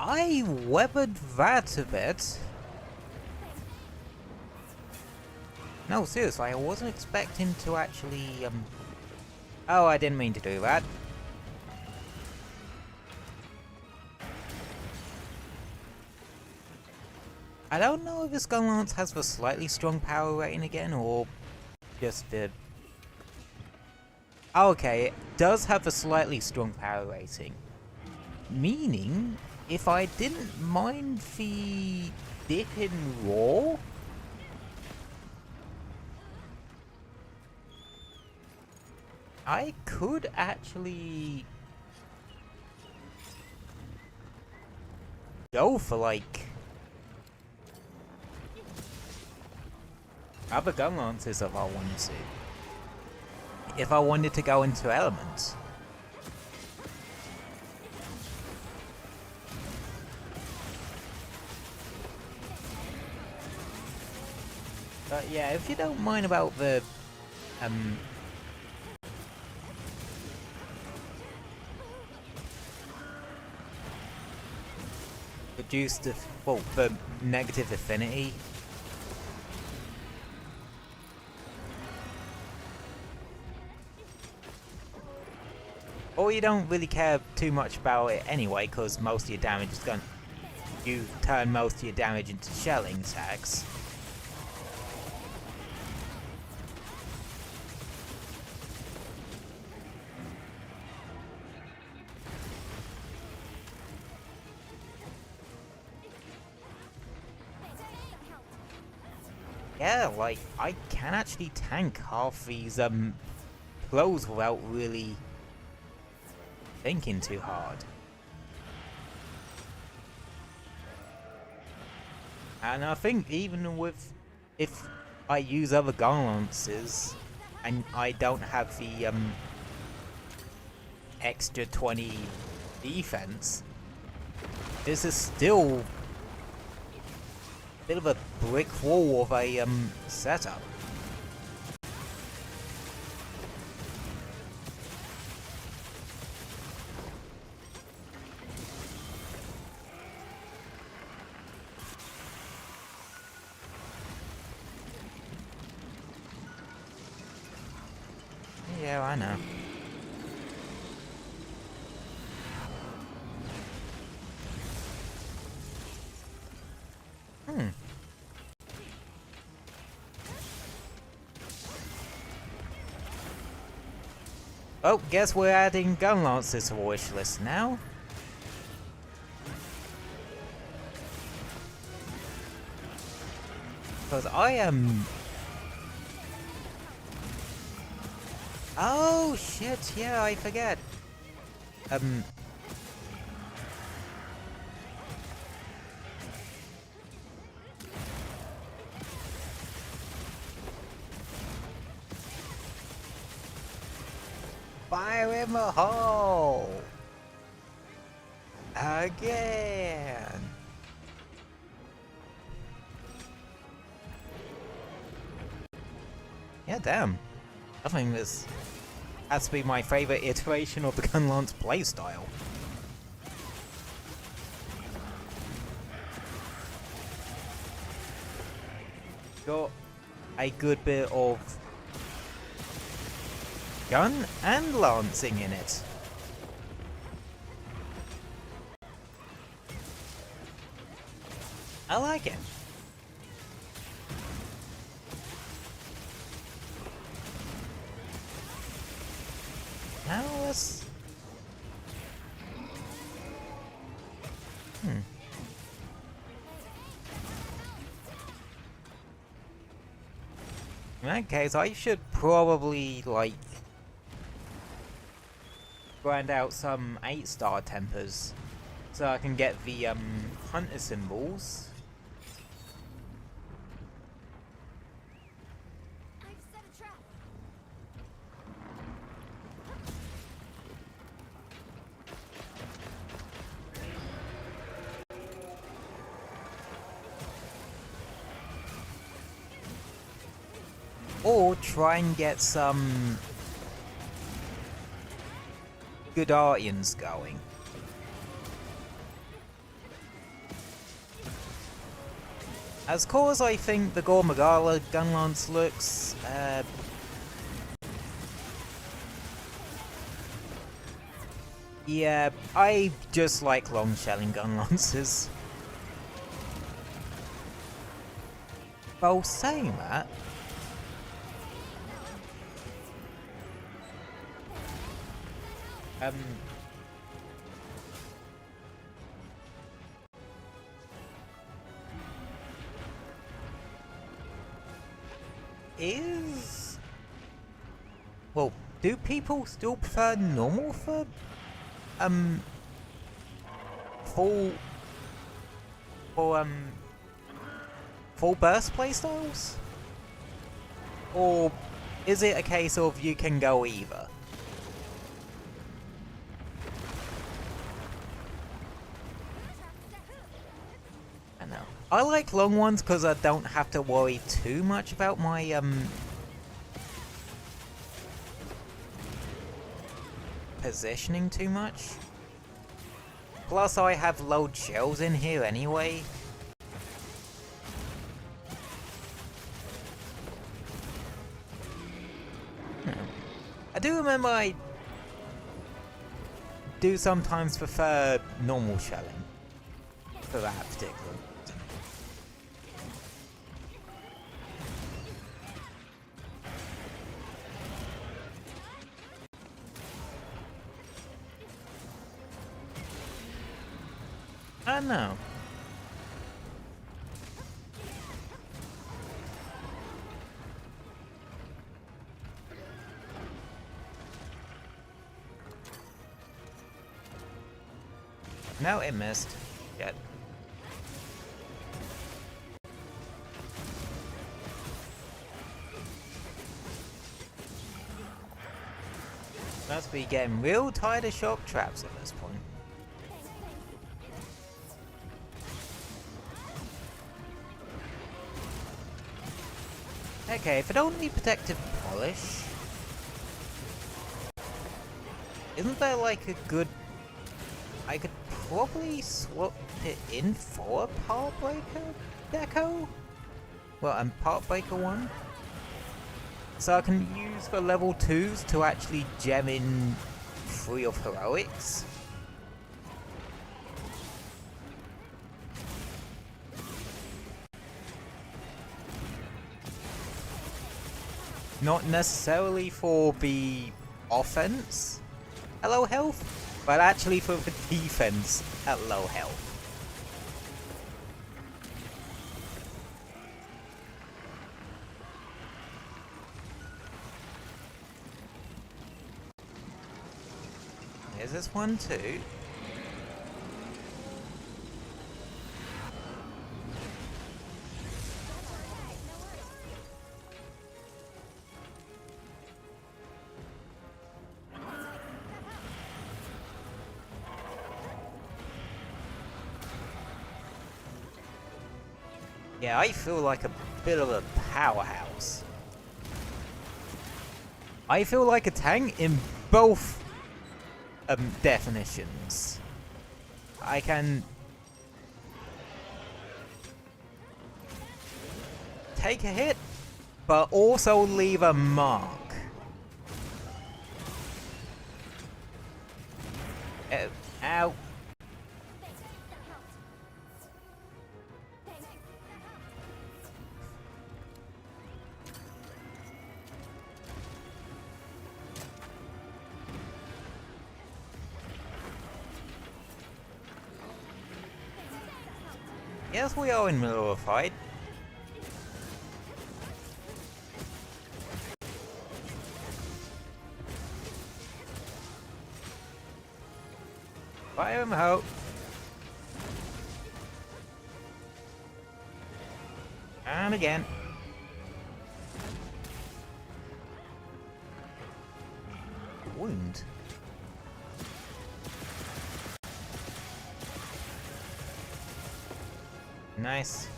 I weathered that a bit. No, seriously, I wasn't expecting to actually, Oh, I didn't mean to do that. I don't know if this gun lance has the slightly strong power rating again, or just the... Okay, it does have a slightly strong power rating. Meaning, if I didn't mind the dip in raw, I could actually go for like other gun lances if I wanted to. If I wanted to go into elements. But yeah, if you don't mind about the reduced, well, the negative affinity. Or you don't really care too much about it anyway, because most of your damage is going. You turn most of your damage into shelling attacks. yeah, like, I can actually tank half these, blows without really thinking too hard. And I think even with, if I use other gun lances, and I don't have the, extra 20 defense, this is still a bit of a brick wall of a, setup. Yeah, I know. Oh, guess we're adding gun lancers to our wish list now. Because I am... Oh shit, yeah, I forget. Fire in the hole! Again! Yeah, damn. I think this has to be my favorite iteration of the gun lance playstyle. Got a good bit of gun and lancing in it. I like it. Now let's... In that case, I should probably, like, grind out some 8-star tempers so I can get the, hunter symbols. I've set a trap. Or try and get some good Guardians going. As cool as I think the Gore Magala gun lance looks, yeah, I just like long shelling gun lances. While saying that, well, do people still prefer normal for, full, or, full burst playstyles? Or is it a case of you can go either? I know. I like long ones because I don't have to worry too much about my, positioning too much. Plus I have load shells in here anyway. I do remember I do sometimes prefer normal shelling for that particular reason. I don't know. No, it missed. Yet. Must be getting real tired of shock traps at this point. Okay, if I don't need protective polish, isn't there like a good... I could probably swap it in for a Part Breaker Echo? Well, and Part Breaker 1? So I can use the level 2s to actually gem in 3 of Heroics. Not necessarily for the offense at low health, but actually for the defense at low health. There's this one too. Yeah, I feel like a bit of a powerhouse. I feel like a tank in both definitions. I can take a hit, but also leave a mark. Oh, ow. Yes, we are in the middle of a fight. Fire him out. And again. Wound. Nice.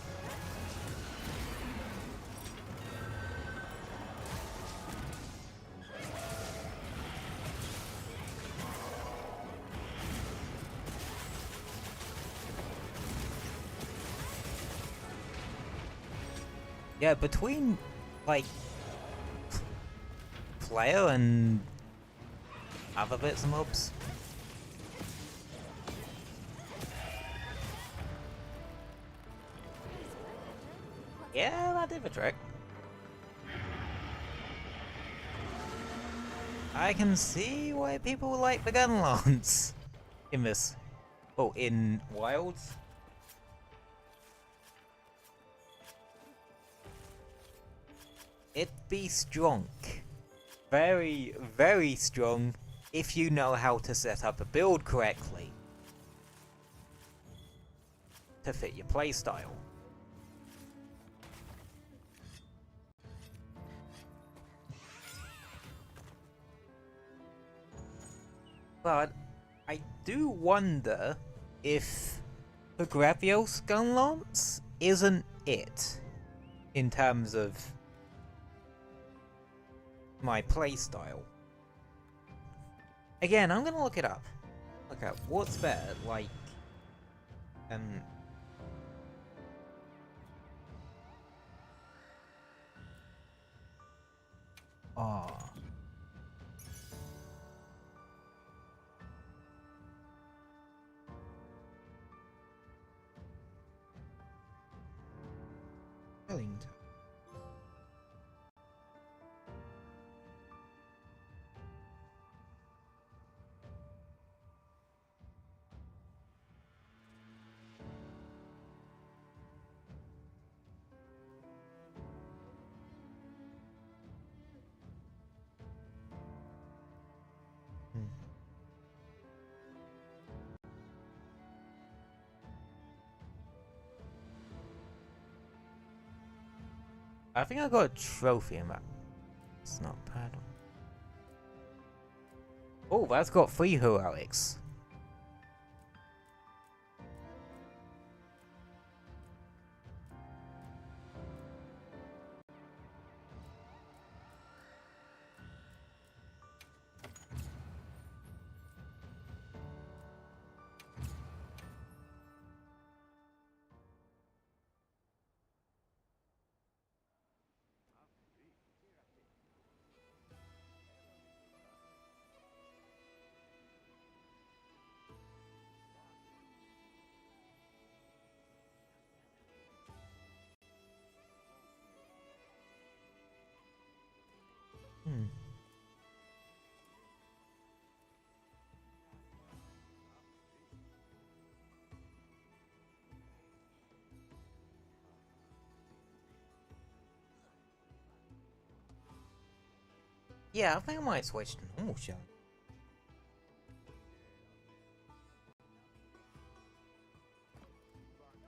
Yeah, between like player and other bits and mobs. Yeah, that did the trick. I can see why people like the gun lance in this. Oh, in Wilds. It be strong. Very, very strong if you know how to set up a build correctly to fit your playstyle. But I do wonder if the Gravios gun lance isn't it in terms of my playstyle. Again, I'm gonna look it up. Look up what's better, like oh. Wellington. I think I got a trophy in that. It's not bad. Oh, that's got 3 heroics. Yeah, I think I might switch to normal shell.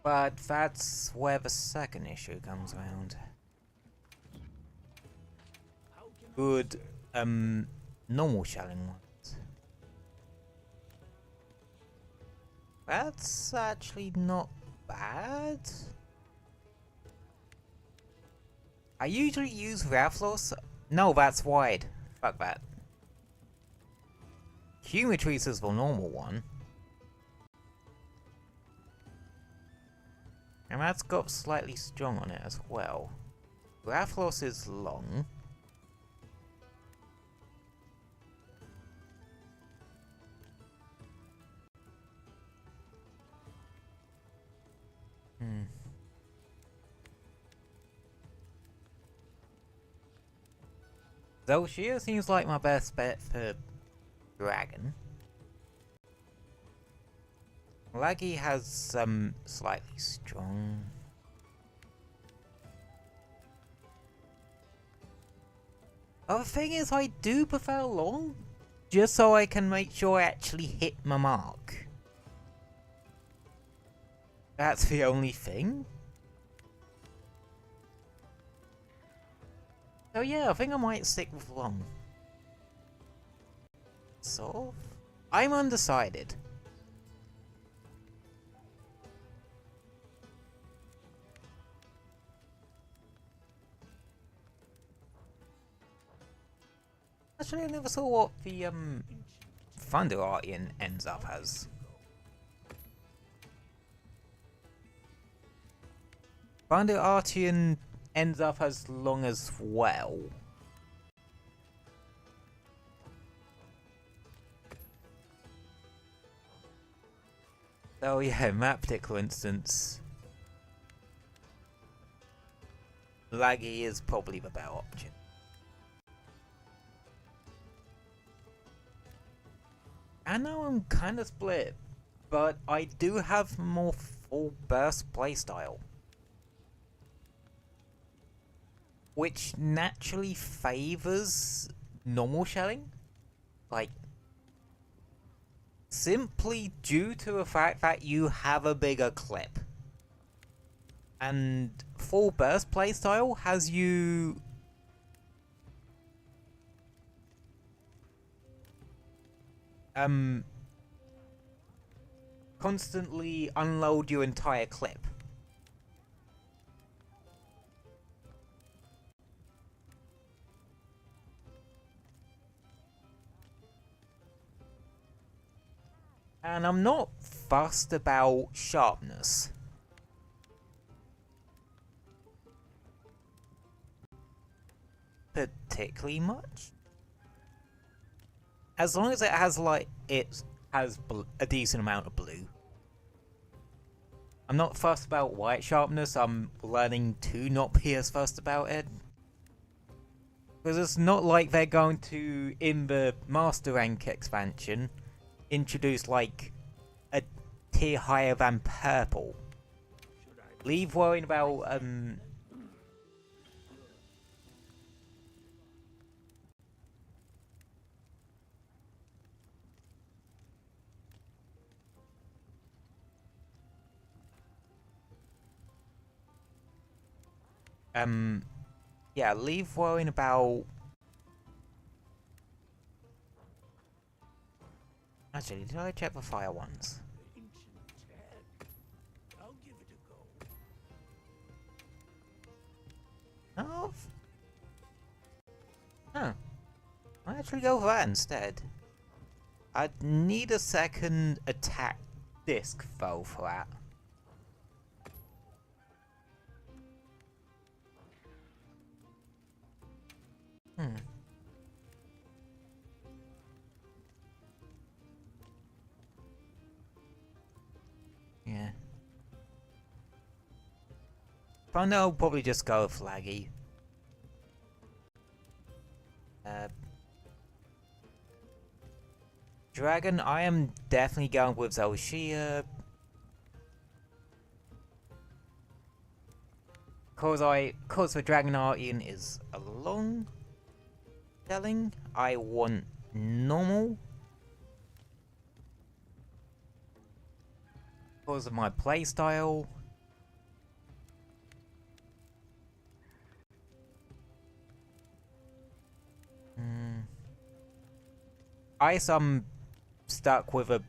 But that's where the second issue comes around. Good, normal shelling ones. That's actually not bad. I usually use Rafflos. No, that's wide. Fuck that. Humatrice is the normal one. And that's got slightly strong on it as well. Rafflos is long. Though Shia seems like my best bet for Dragon. Laggy has some slightly strong. Other thing is, I do prefer long, just so I can make sure I actually hit my mark. That's the only thing. So yeah, I think I might stick with long. Sort of? I'm undecided. Actually, I never saw what the Thunder Artian ends up as. Thunder Artian ends up as long as well. Oh yeah, in that particular instance, Laggy is probably the better option. I know I'm kind of split, but I do have more full burst playstyle, which naturally favors normal shelling, like simply due to the fact that you have a bigger clip. And full burst playstyle has you constantly unload your entire clip. And I'm not fussed about sharpness. Particularly much. As long as it has a decent amount of blue. I'm not fussed about white sharpness. I'm learning to not be as fussed about it. Because it's not like they're going to, in the Master Rank expansion, introduce like a tier higher than purple. Leave worrying about Yeah, leave worrying about... Actually, did I check the fire ones? Ancient tech. I'll give it a go. No. Huh. I'll actually go for that instead. I'd need a second attack disc, though, for that. Hmm. Yeah. But no, I'll probably just go with Flaggy. Dragon, I am definitely going with Zelshia. Cause the Dragon Artian is a long selling. I want normal. Because of my playstyle. Ice, I'm stuck with a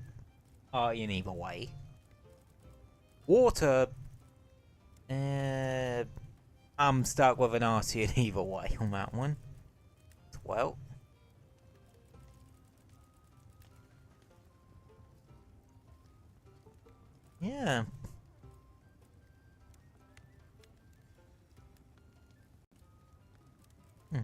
Artian either way. Water, I'm stuck with an Artian either way on that one. Well. Yeah. Hmm.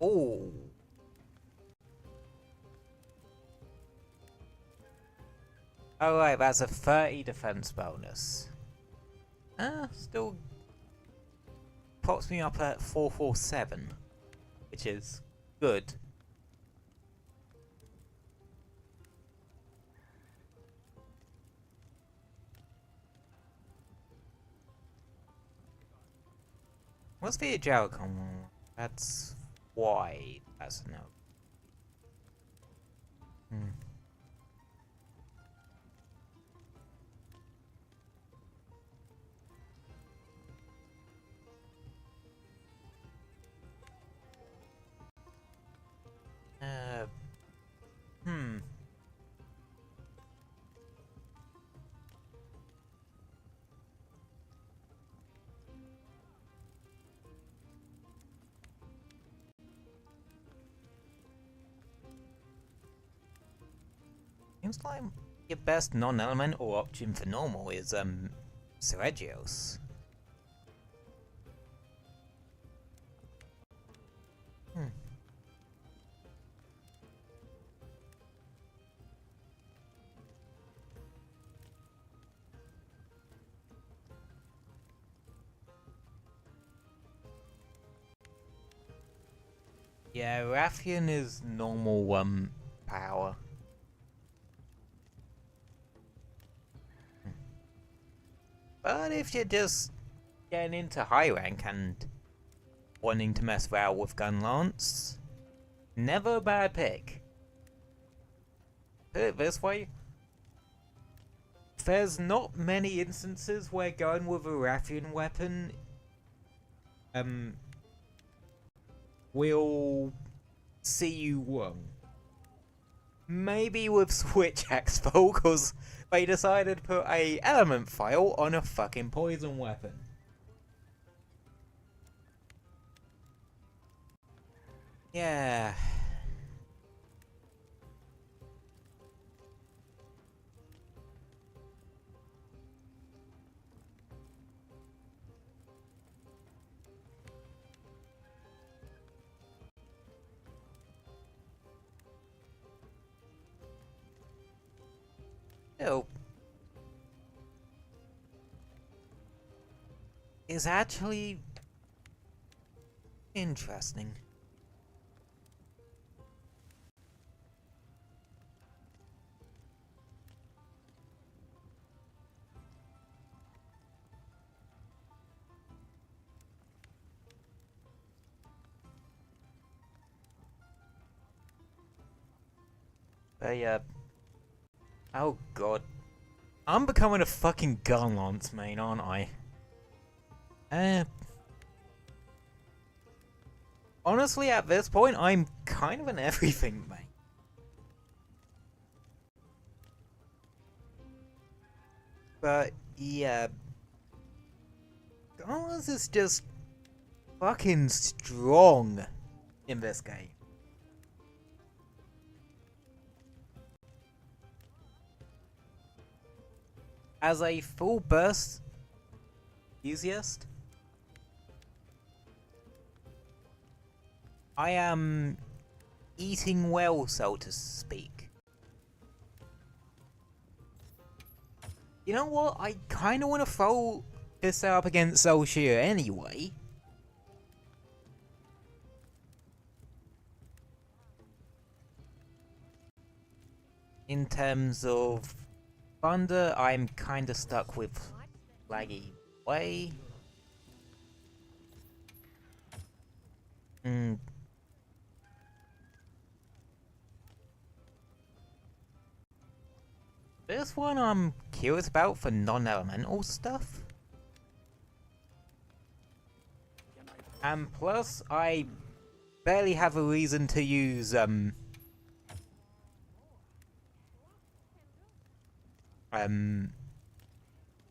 Oh. Alright, that's a 30 defense bonus. Still pops me up at 447, which is good. What's the Jaricon? That's why. That's a no. Hmm. Uh, hmm. Seems like your best non-elemental option for normal is Seregios. Hmm. Yeah, Rathian is normal power. But if you're just getting into high rank and wanting to mess around with Gun Lance, never a bad pick. Put it this way, there's not many instances where going with a Rathian weapon will see you wrong. Maybe with Switch Expo, because they decided to put a element file on a fucking poison weapon. Yeah. So, it's actually interesting. But yeah. Oh god. I'm becoming a fucking gun lance main, aren't I? Honestly, at this point, I'm kind of an everything main. But yeah. Gun lance is just fucking strong in this game. As a full burst enthusiast, I am eating well, so to speak. You know what? I kind of want to throw this up against Zul'Shia anyway. In terms of Thunder, I'm kind of stuck with Laggy Way. This one I'm curious about for non-elemental stuff. And plus, I barely have a reason to use,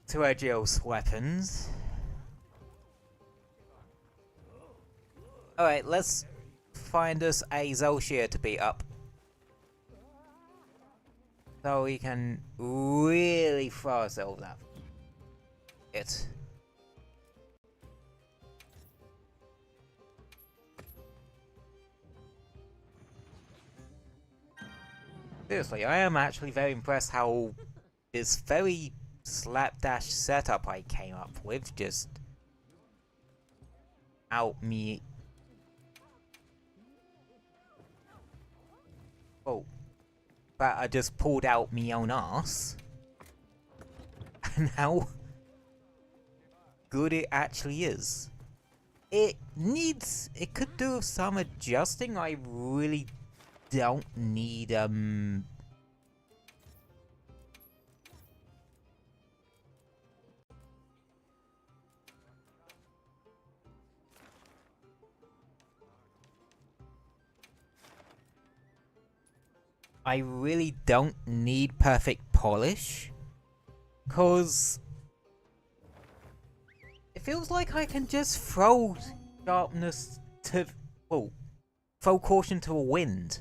Tuagil's weapons. Alright, let's find us a Zul'Shia to beat up. So we can really throw ourselves at it. Seriously, I am actually very impressed how this very slapdash setup I came up with just out me. Oh, but I just pulled out me own ass, and how good it actually is. It could do some adjusting. I really don't need I really don't need perfect polish, cause it feels like I can just throw sharpness to, well, throw caution to a wind.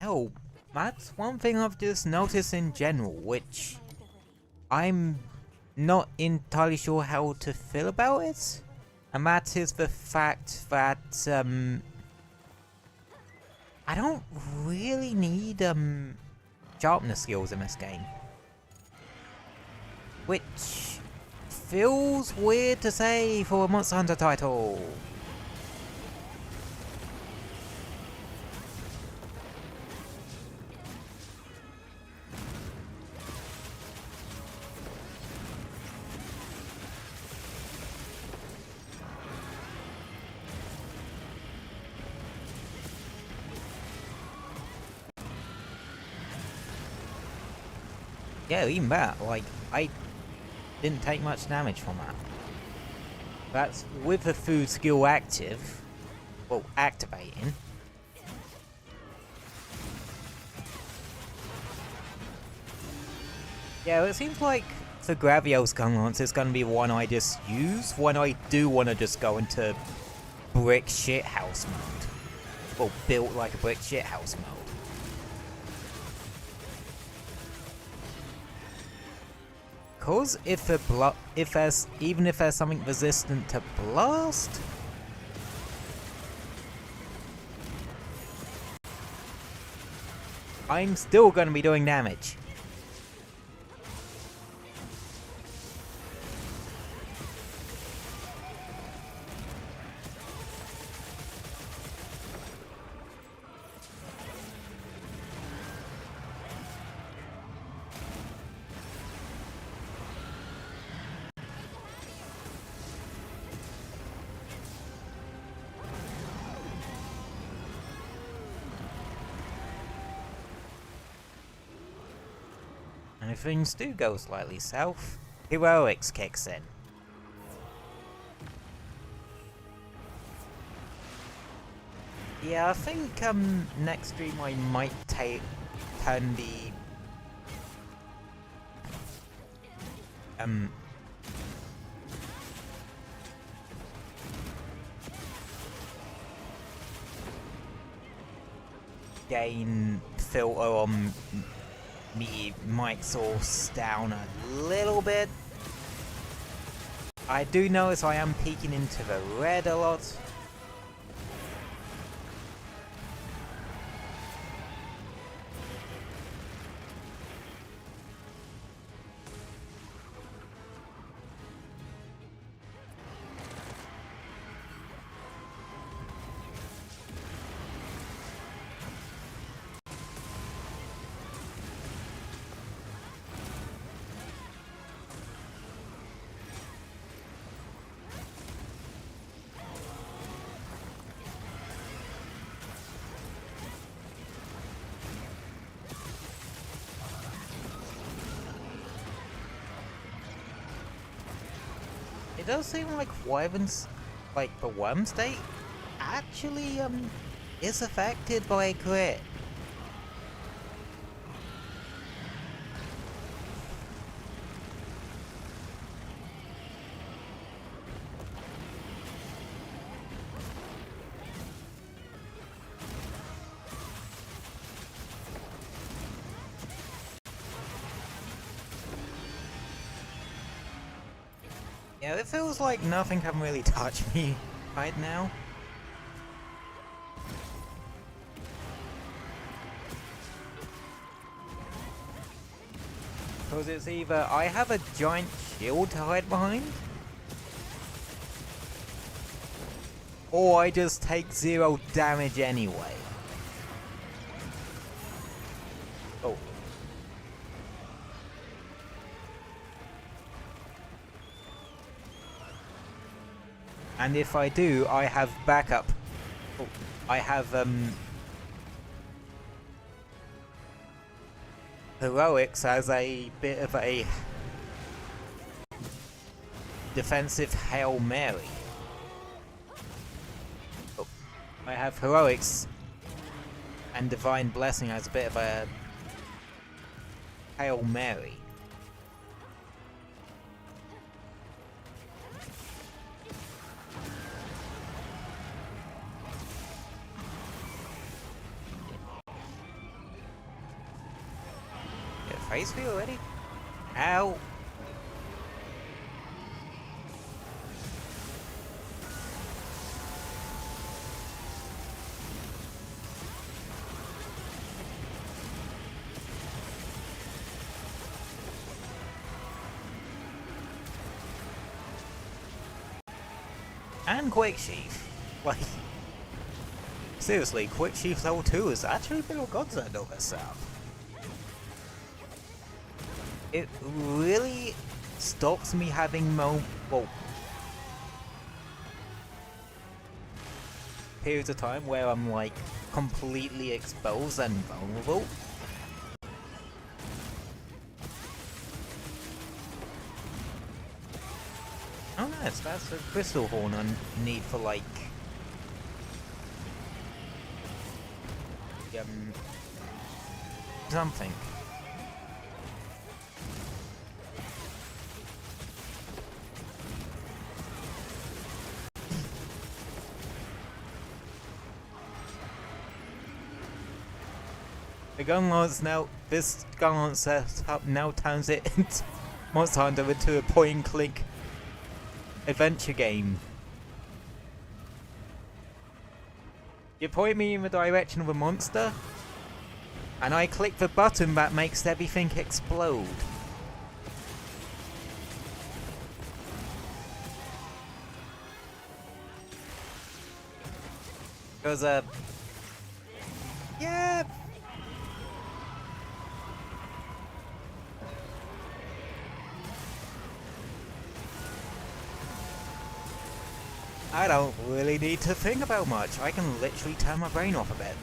Oh, that's one thing I've just noticed in general, which I'm not entirely sure how to feel about it, and that is the fact that I don't really need sharpness skills in this game, which feels weird to say for a Monster Hunter title. Yeah, even that, like, I didn't take much damage from that. That's with the food skill active, well, activating. Yeah, it seems like for Graviel's gun lance, it's gonna be one I just use when I do want to just go into brick shithouse mode. Well, built like a brick shithouse mode. Cause if even if there's something resistant to blast, I'm still gonna be doing damage. if things do go slightly south, Heroics kicks in. Yeah, I think next stream I might turn the gain filter on me mic source down a little bit. I do notice I am peeking into the red a lot. It does seem like Wyvern's, like the worm state, actually is affected by crit. Yeah, it feels like nothing can really touch me right now. Because it's either I have a giant shield to hide behind, or I just take 0 damage anyway. Oh. And if I do, I have backup. Oh, I have Heroics as a bit of a defensive Hail Mary. Oh, I have Heroics and Divine Blessing as a bit of a Hail Mary. Face view already? Ow! And Quick Sheath. Like, seriously, Quick Sheath level 2 is actually been a godsend of herself. It really stops me having periods of time where I'm like completely exposed and vulnerable. Oh nice, that's a crystal horn I need for like something. The gun launch now, this gun launch setup now turns it into Monster Hunter into a point and click adventure game. You point me in the direction of a monster, and I click the button that makes everything explode. Because, yeah. I don't really need to think about much. I can literally turn my brain off a bit.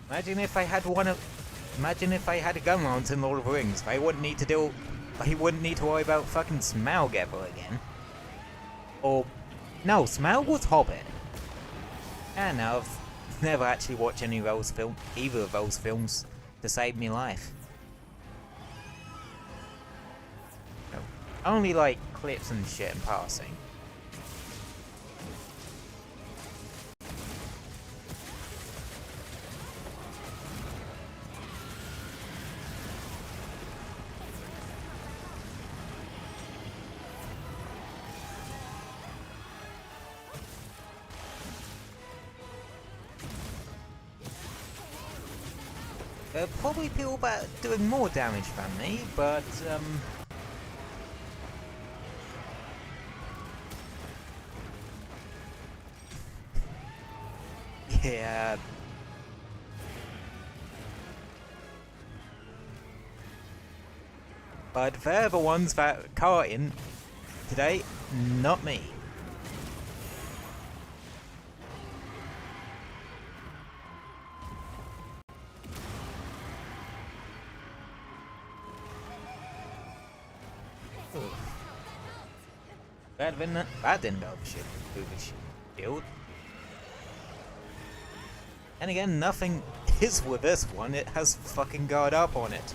Imagine if I had Imagine if I had a gun launcher in Lord of the Rings. I wouldn't need to worry about fucking Smaug ever again. Or no, Smaug was Hobbit. And I've never actually watched either of those films to save me life. No, only like clips and shit in passing. There are probably people doing more damage than me, but yeah. But they're the ones that are carting today, not me. That didn't go through the shield. And again, nothing is with this one. It has fucking guard up on it.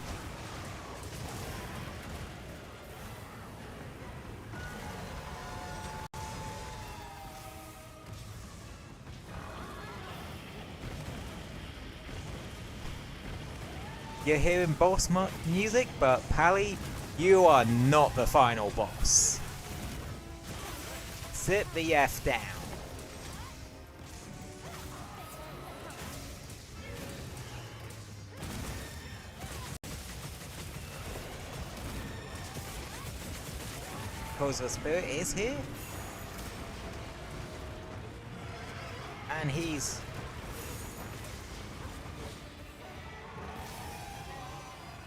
You're hearing boss music, but Pally, you are not the final boss. Sit the F down. Because the spirit is here. And he's...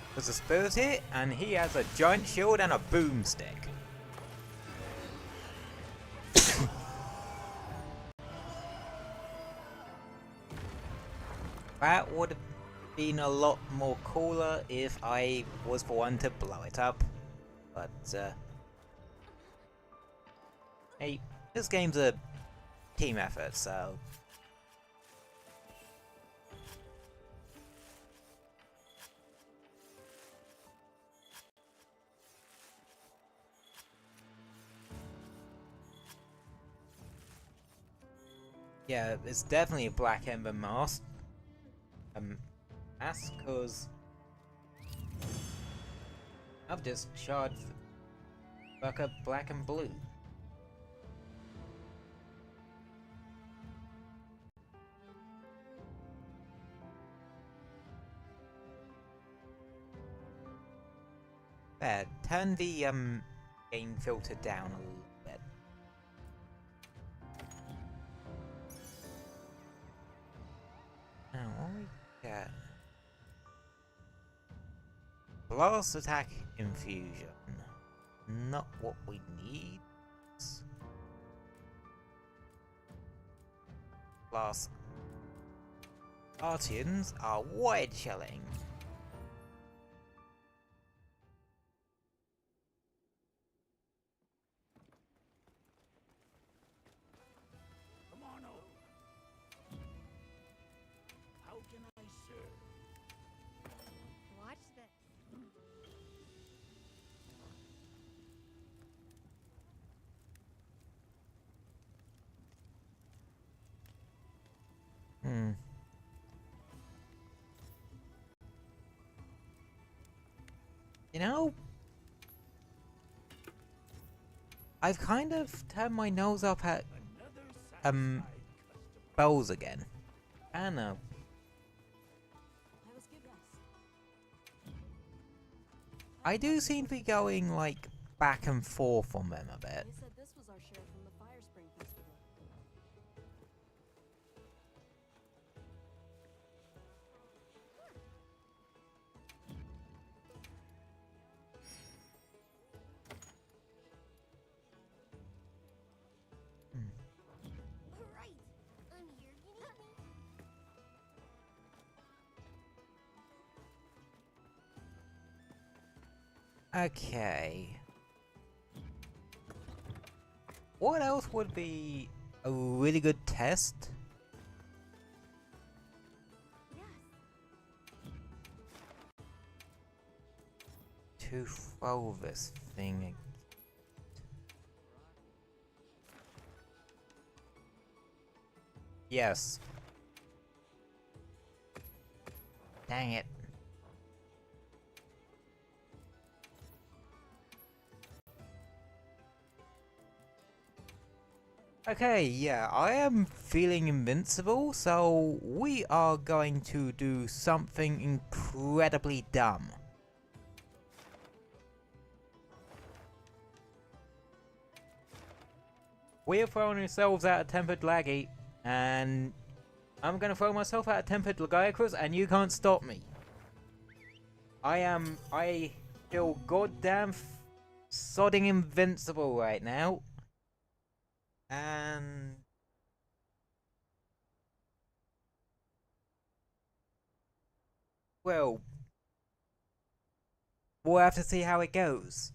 Because the spirit's here, and he has a giant shield and a boomstick. That would have been a lot more cooler if I was the one to blow it up. But, hey, this game's a team effort, so... Yeah, it's definitely a Black Ember mask. Mask, cause I've just shard fuck up black and blue. There, turn the game filter down a little bit. Now what we get? Blast attack infusion. Not what we need. Blast Artians are wide shelling. Come on over. How can I serve? Watch this. You know, I've kind of turned my nose up at bells again. I don't know. I do seem to be going like back and forth on them a bit. They said this was our share from the Fire Spring Festival. Right. I'm here. You need me. Okay. What else would be a really good test? Yes. To throw this thing. Yes. Dang it. Okay, yeah, I am feeling invincible, so we are going to do something incredibly dumb. We are throwing ourselves out of Tempered Laggy, and I'm gonna throw myself out of Tempered Lagiacrus, and you can't stop me. I feel goddamn sodding invincible right now. And well, we'll have to see how it goes.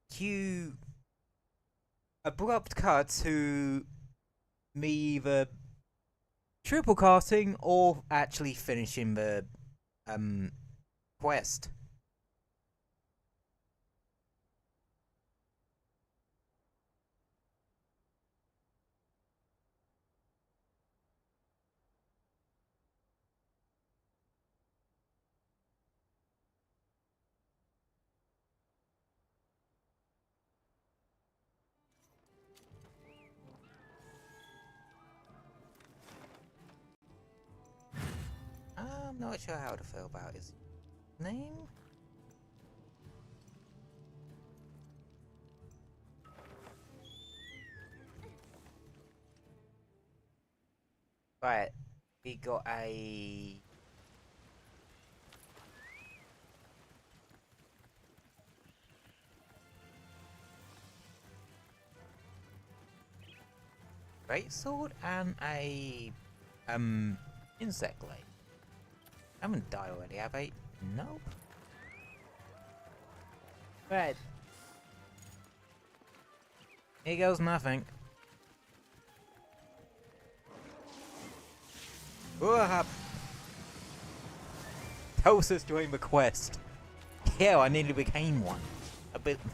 Cue abrupt cut to me either triple casting or actually finishing the quest. I'm not sure how to feel about his name. Right, we got a greatsword and a insect blade. I haven't died already, have I? Nope. Right. Here goes nothing. Toast has joined the quest. Yeah, I nearly became one.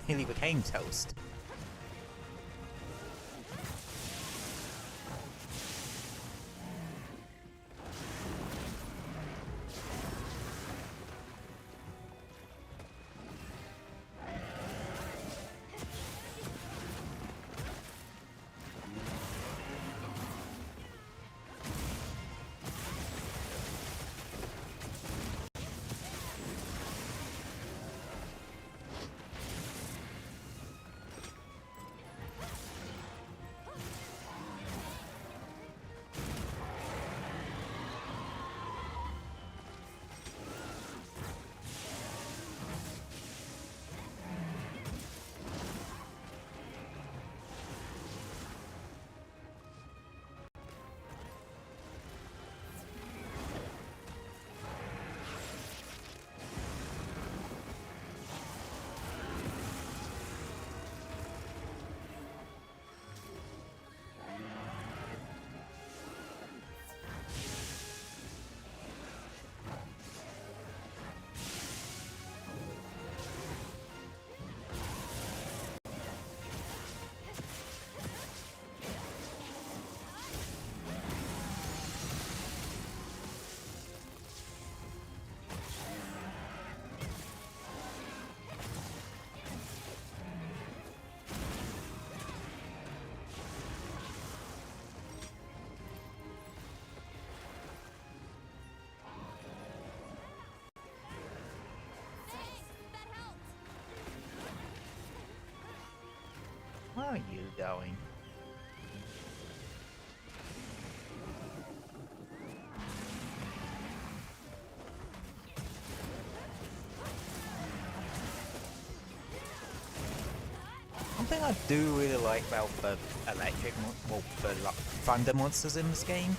Nearly became Toast. Where are you going? One thing I do really like about the the thunder monsters in this game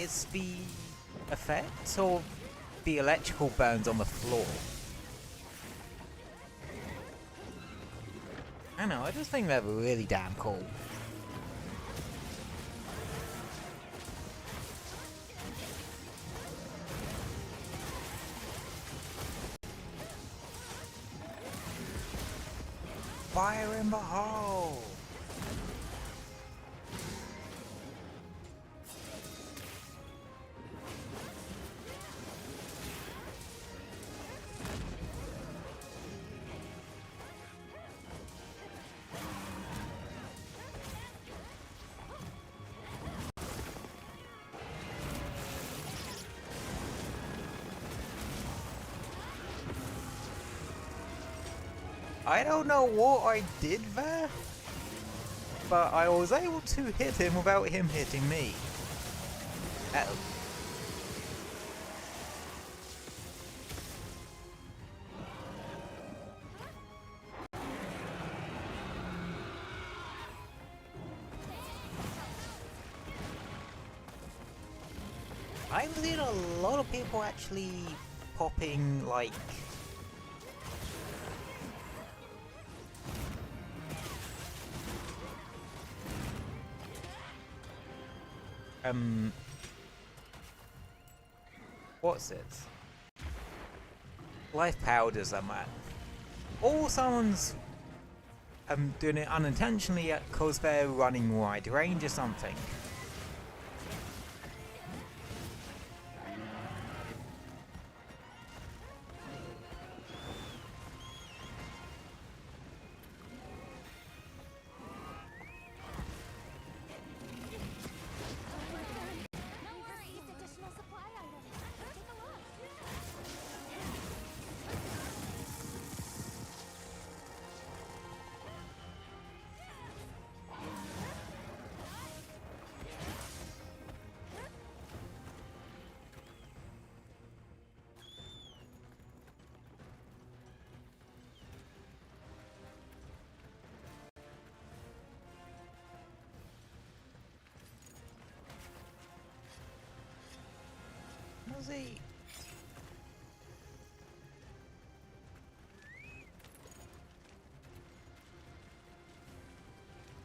it's the effect or the electrical burns on the floor. I don't know, I just think they're really damn cool. Fire in the hole! I don't know what I did there, but I was able to hit him without him hitting me. I've seen a lot of people actually popping, like, what's it? Life powders, I'm at. Or someone's doing it unintentionally because they're running wide range or something. Was he?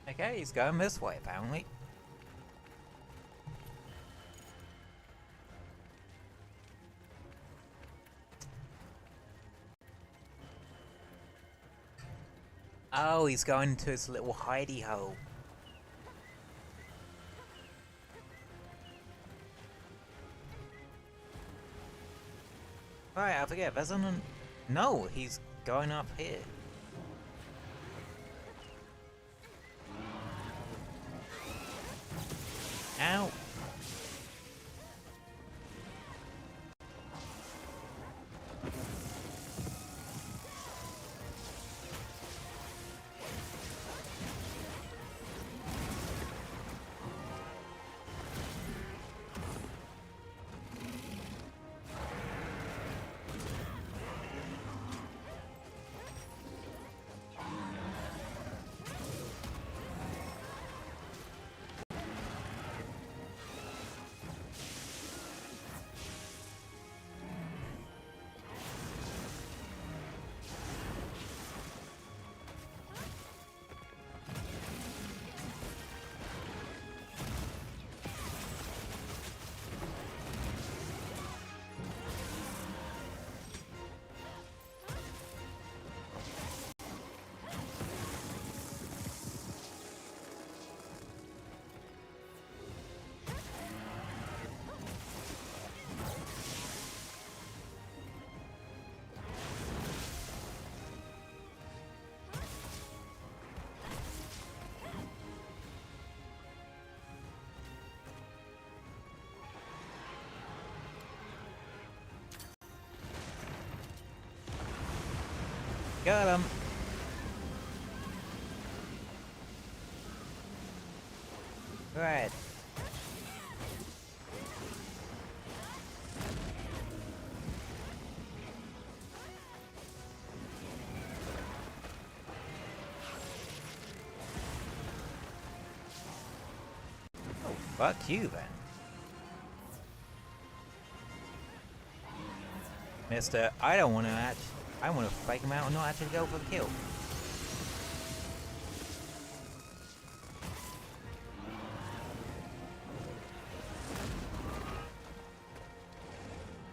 Okay, he's going this way apparently. Oh, he's going to his little hidey hole. Right, I forget, there's an... No, he's going up here. Ow! Got him. Right. Oh, fuck you then. Mister, I don't want to I want to fake him out and not actually go for the kill.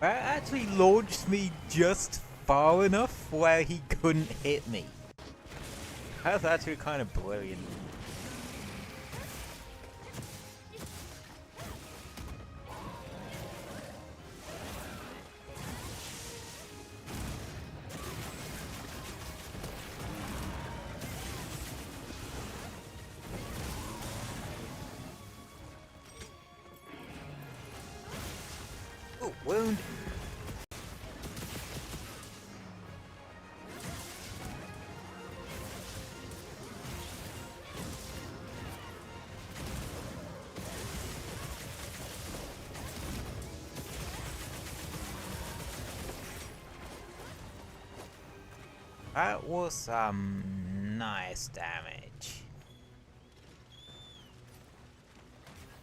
That actually launched me just far enough where he couldn't hit me. That's actually kind of brilliant. Oh, wound. That was some nice damage.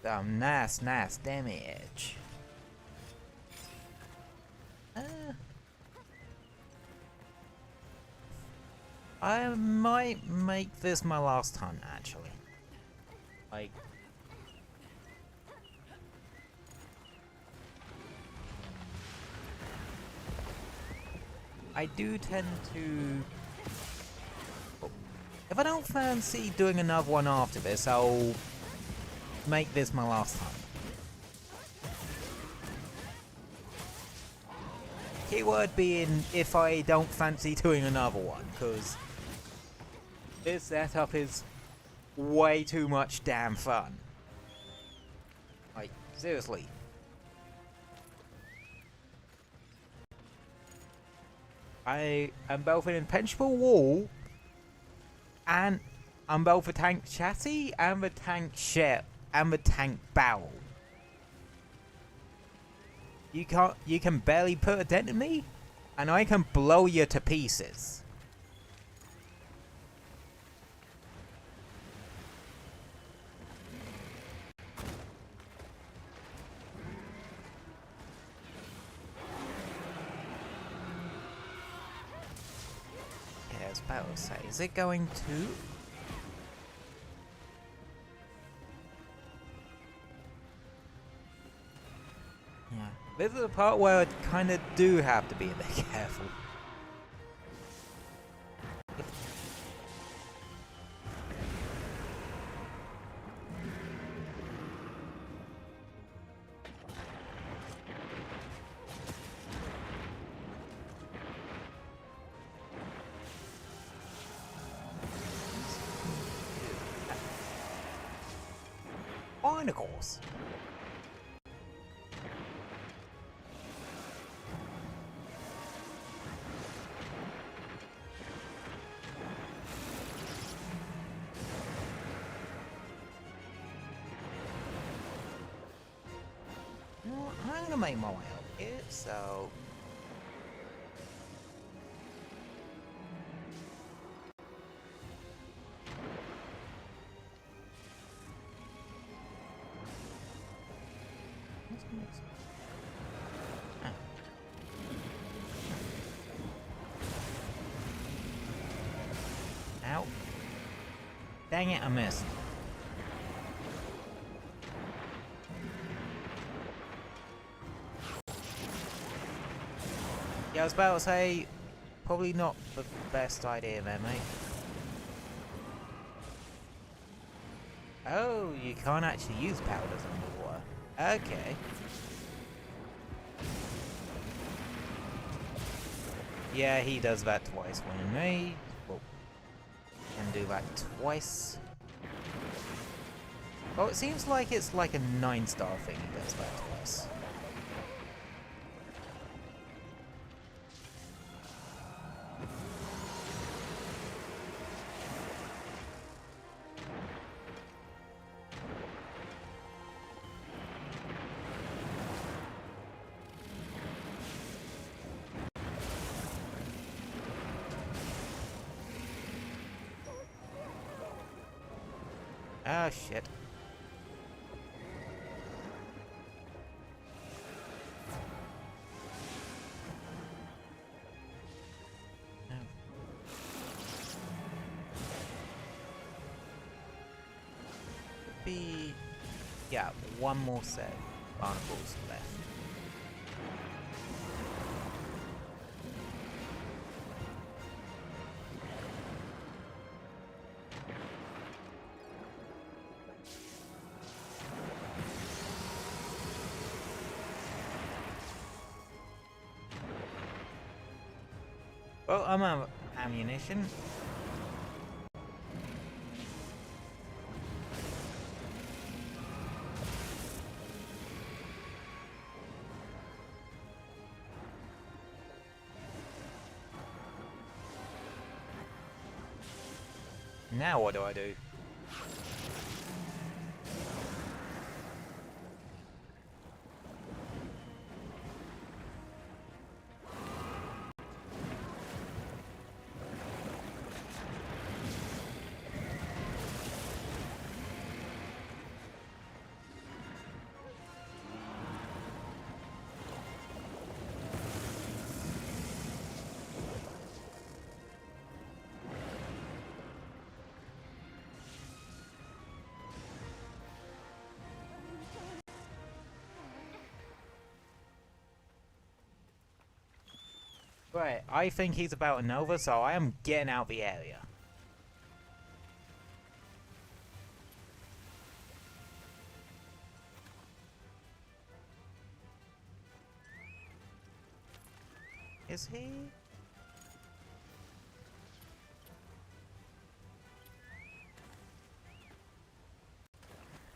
Some nice damage. I might make this my last hunt, actually. Like, I do tend to... If I don't fancy doing another one after this, I'll make this my last hunt. Keyword being if I don't fancy doing another one, because this setup is way too much damn fun. Like, seriously. I am both an impenetrable wall, and I'm both a tank chassis and the tank shell and the tank barrel. You can barely put a dent in me, and I can blow you to pieces. Yeah, I was about to say, is it going to? Yeah. This is the part where I kind of do have to be a bit careful. Barnacles. Well, I'm gonna make my way up here, so... Ow. Dang it, I missed. Yeah, I was about to say, probably not the best idea there, mate. Oh, you can't actually use powders underwater. Okay. Yeah, he does that twice when me. Well, can do that twice. Oh, it seems like it's like a 9-star thing he does that twice. Oh shit. be, yeah, one more set of barnacles left. Well, I'm out of ammunition. Now what do I do? Right, I think he's about to Nova, so I am getting out the area. Is he?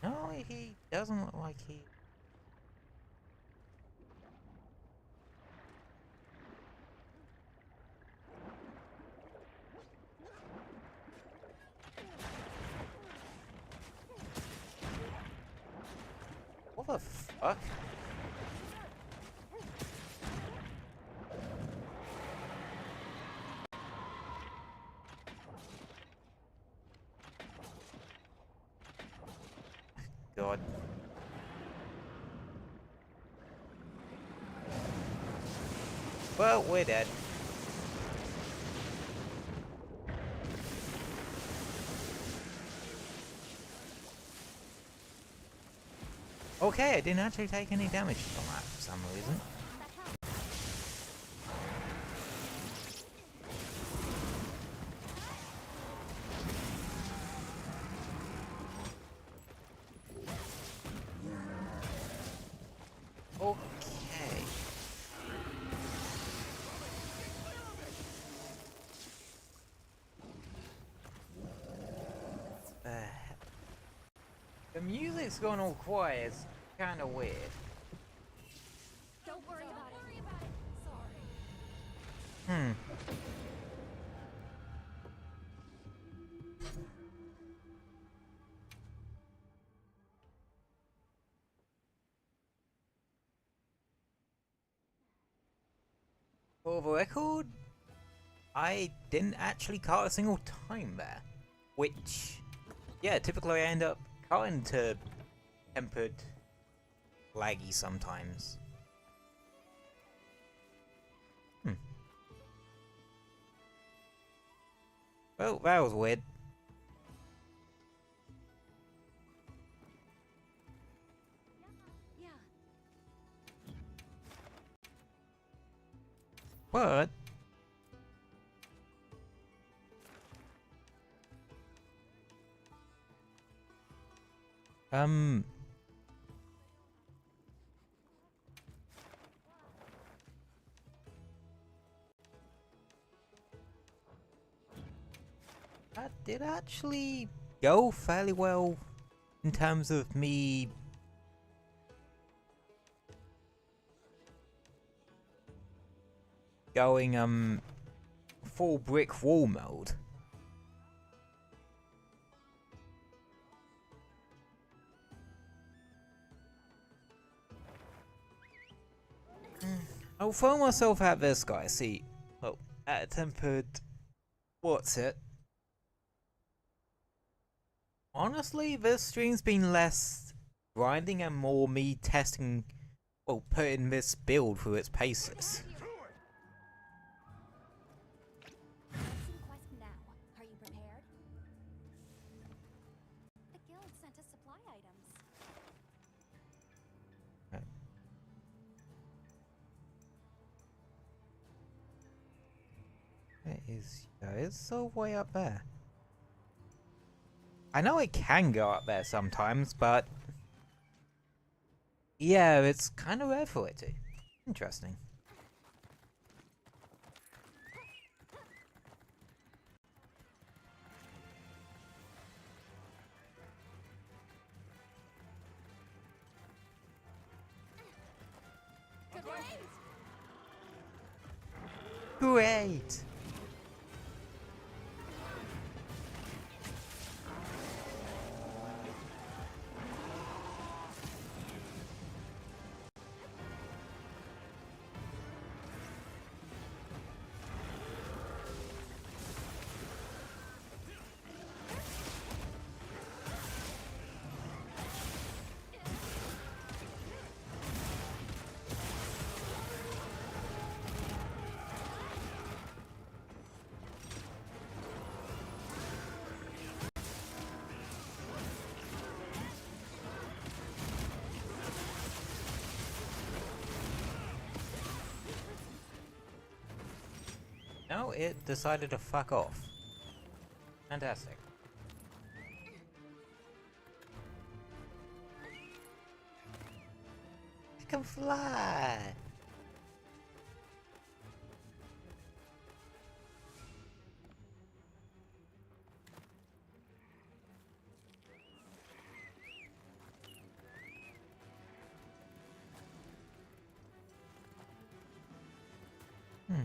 No, he doesn't look like he... What the fuck? God. Well, we're dead. Okay, I didn't actually take any damage from that for some reason. Okay. The music's gone all quiet. It's kind of weird. Don't worry about it. Hmm. For the record, I didn't actually cut a single time there. Which, yeah, typically I end up cutting to tempered laggy sometimes. Well, that was weird. Yeah. But that did actually go fairly well in terms of me going full brick wall mode. I'll throw myself at this guy, see. Oh, at a tempered... What's it? Honestly, this stream's been less grinding and more me testing, well, putting this build through its paces. Quest now. Are you prepared? The guild sent a supply is it's all way up there. I know it can go up there sometimes, but yeah, it's kind of rare for it to. Interesting. Great! No, it decided to fuck off. Fantastic. I can fly! Hmm.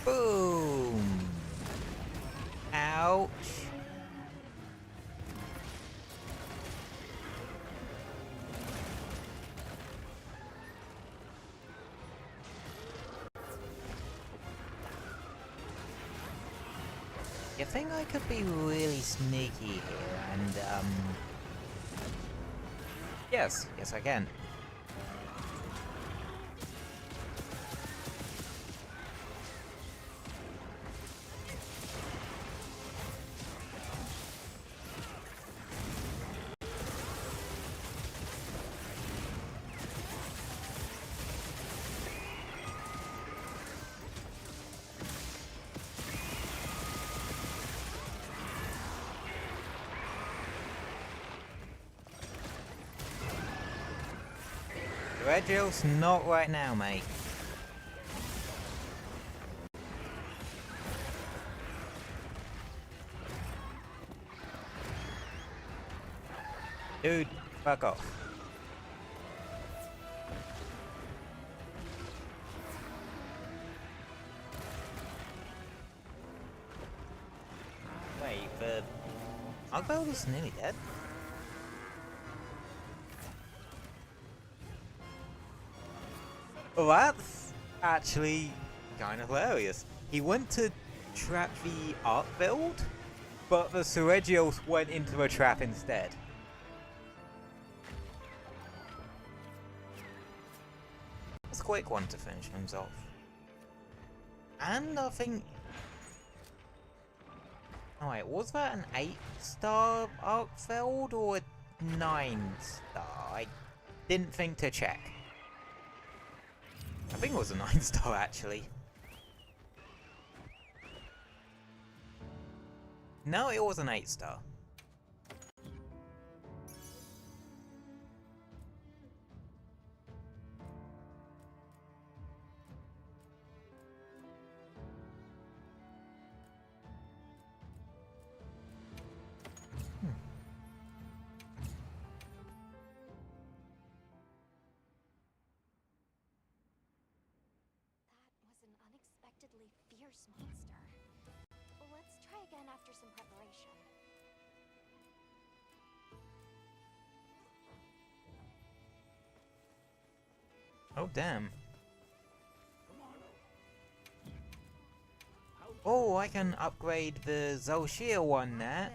Boom! Ouch! You think I could be really sneaky here and, Yes, yes I can. Regios, not right now, mate. Dude, fuck off. Wait, the Ugbo was nearly dead? Well, that's actually kind of hilarious. He went to trap the arc build, but the Suregios went into a trap instead. That's a quick one to finish things off. And I think... Oh wait, was that an 8-star arc build or a 9-star? I didn't think to check. I think it was a 9-star actually. No, it was an 8-star. Unexpectedly fierce monster. Let's try again after some preparation. Oh damn. Oh, I can upgrade the Zolshir one there.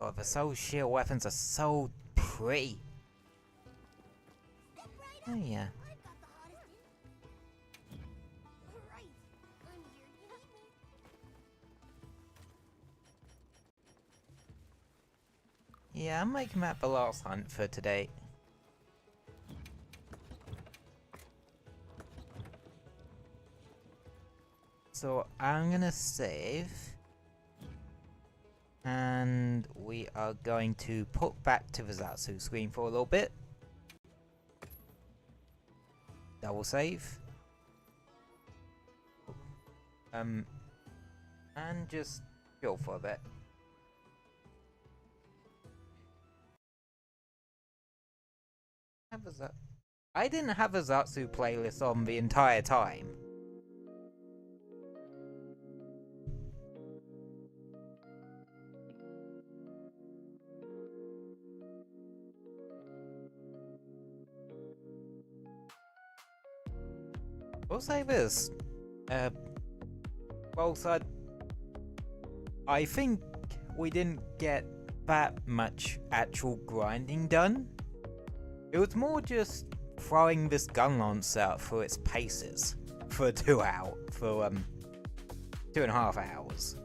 Oh, the Zolshir weapons are so pretty. Step right Oh yeah. I've got the hottest in. Right. I'm here. You need me. Yeah, I'm making that the last hunt for today. So I'm gonna save. And we are going to put back to the Zatsu screen for a little bit. Double save. And just chill for a bit. I didn't have a Zatsu playlist on the entire time. We'll say this. Well, so I think we didn't get that much actual grinding done. It was more just throwing this gun launch out for its paces for 2.5 hours.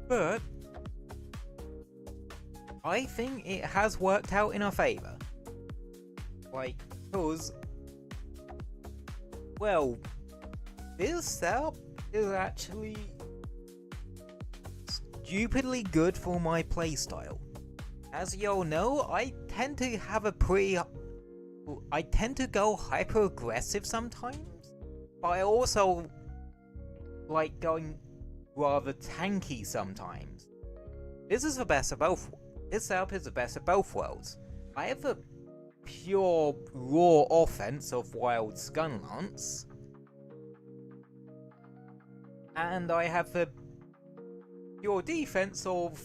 But I think it has worked out in our favor. Like, cause, well, this setup is actually stupidly good for my playstyle. As y'all know, I tend to go hyper aggressive sometimes, but I also like going rather tanky sometimes. This is the best of both. This setup is the best of both worlds. I have a pure raw offense of wild gun lance, and I have the pure defense of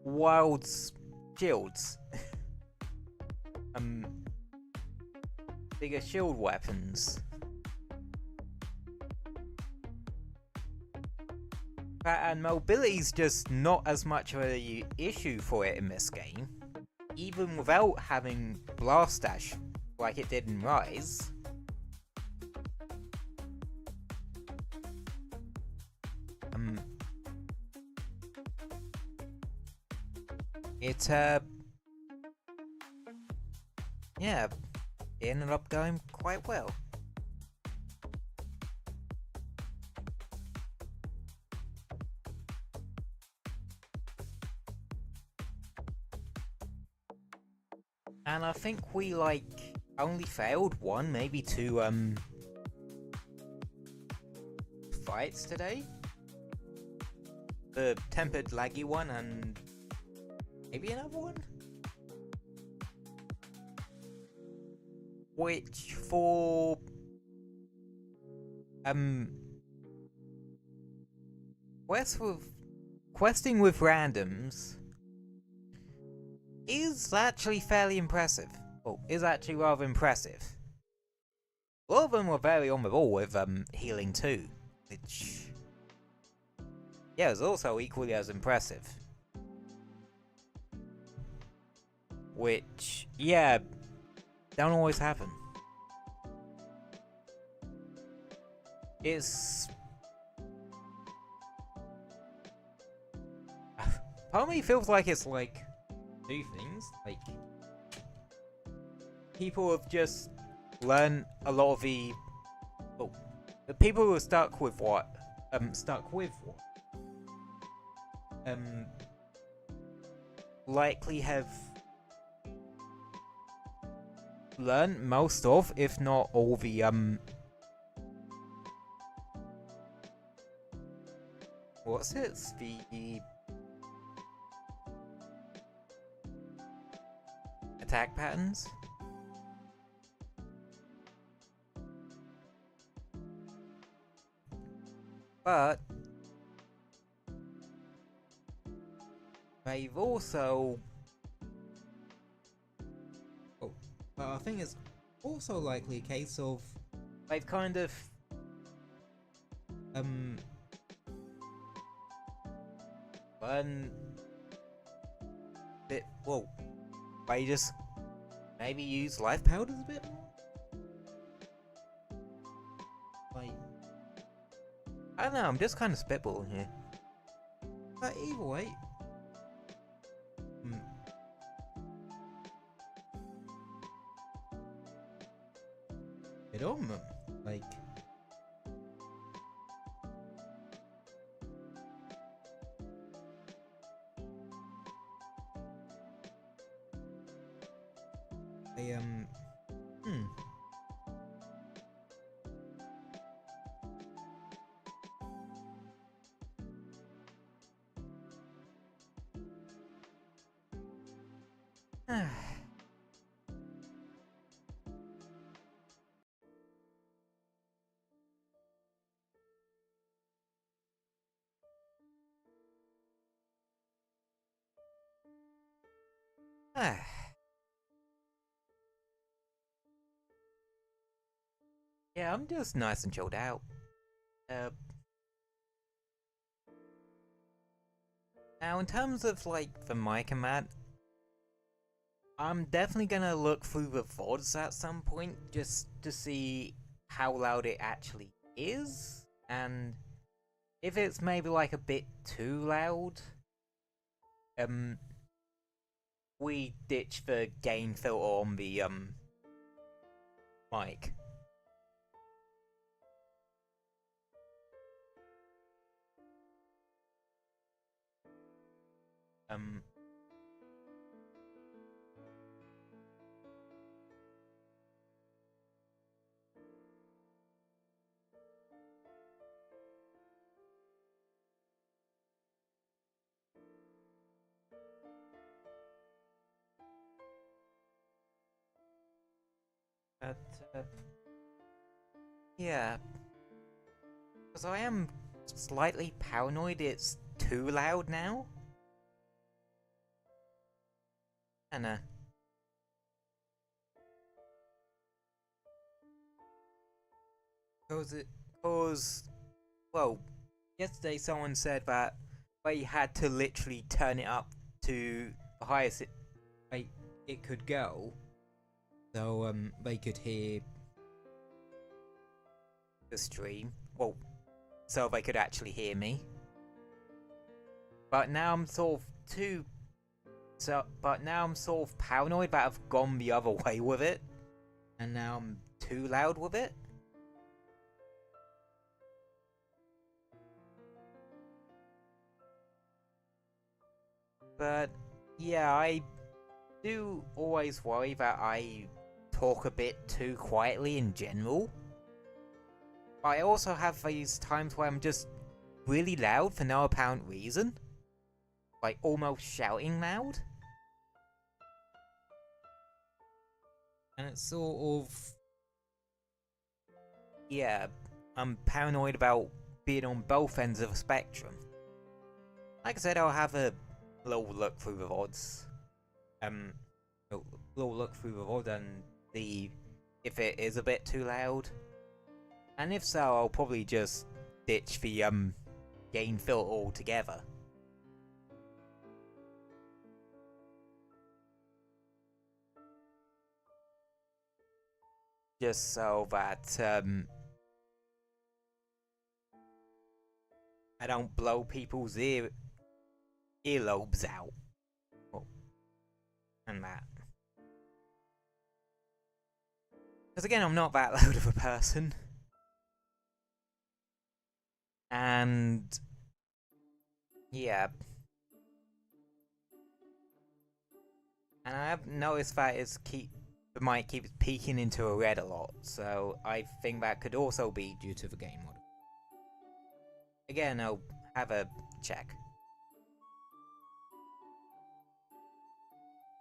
wild shields. Bigger shield weapons. And mobility's just not as much of an issue for it in this game, even without having blast dash like it did in Rise. Yeah, it ended up going quite well. And I think we, like, only failed one, maybe two, fights today. The tempered laggy one and maybe another one? Which for questing with randoms is actually fairly impressive. Well, is actually rather impressive. A lot of them were very on the ball with healing too, which yeah, is also equally as impressive. Which, yeah, don't always happen. It's... part of me feels like it's like two things. Like, people have just learned a lot of the... well, the people who are stuck with what? Likely have learned most of, if not all the, what's it? The attack patterns? But they've also... oh, but I think it's also likely a case of they've kind of One bit. Whoa. Why just maybe use life powders a bit more? Like, I don't know. I'm just kind of spitballing here. But either way, it on them, like. Yeah, I'm just nice and chilled out. Now in terms of like the mic and that, I'm definitely gonna look through the VODs at some point just to see how loud it actually is, and if it's maybe like a bit too loud, we ditch the gain filter on the mic. But, yeah. Because I am slightly paranoid it's too loud now. And, well, yesterday someone said that they had to literally turn it up to the highest it could go. So, they could hear the stream. Well, so they could actually hear me. But now I'm sort of paranoid that I've gone the other way with it. And now I'm too loud with it. But, yeah, I do always worry that I talk a bit too quietly in general. But I also have these times where I'm just really loud for no apparent reason. Like, almost shouting loud. And it's sort of... yeah, I'm paranoid about being on both ends of the spectrum. Like I said, I'll have a little look through the VODs. A little look through the VOD and see if it is a bit too loud. And if so, I'll probably just ditch the gain filter altogether. Just so that I don't blow people's earlobes out. Oh, and that. Because again, I'm not that loud of a person. And yeah. And I have noticed that the mic keeps peeking into a red a lot, so I think that could also be due to the game model. Again, I'll have a check.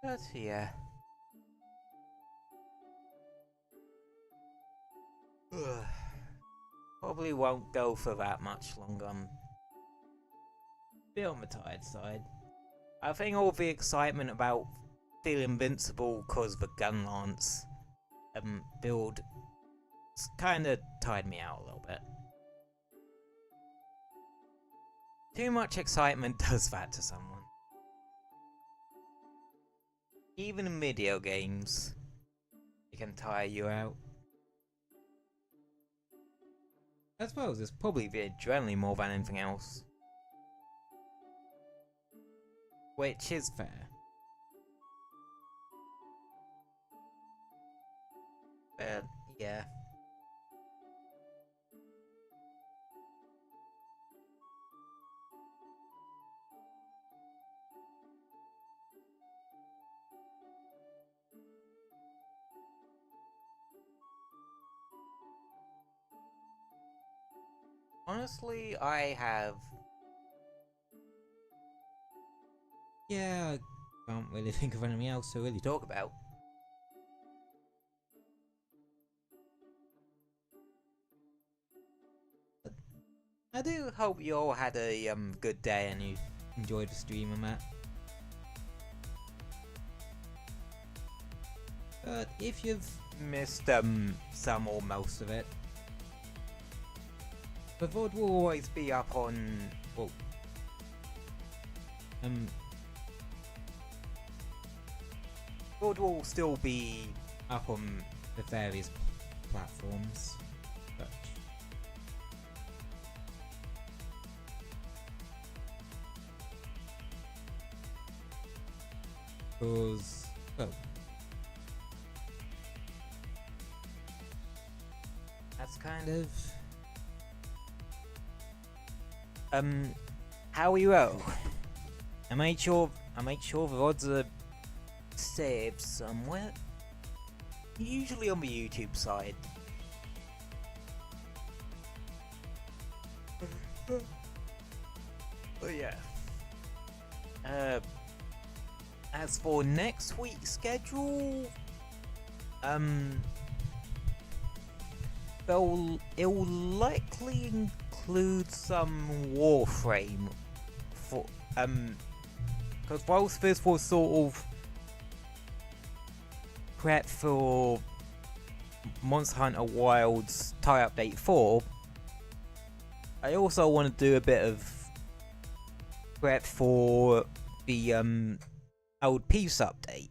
But yeah. Probably won't go for that much longer. I'm a bit on the tired side. I think all the excitement about feeling invincible because the gun lance build kind of tired me out a little bit. too much excitement does that to someone. Even in video games, it can tire you out. I suppose it's probably the adrenaline more than anything else. Which is fair. But, yeah. Honestly, I have... Yeah, I can't really think of anything else to really talk about. I do hope you all had a good day and you enjoyed the stream and that. But if you've missed some or most of it, the VOD will always be up on, well, VOD will still be up on the various platforms, but because, well, that's kind of how we roll. I made sure the VODs are saved somewhere. Usually on the YouTube side. But yeah. As for next week's schedule, it'll likely include some Warframe for because whilst this was sort of prep for Monster Hunter Wilds tie update 4, I also want to do a bit of prep for the old Peace update.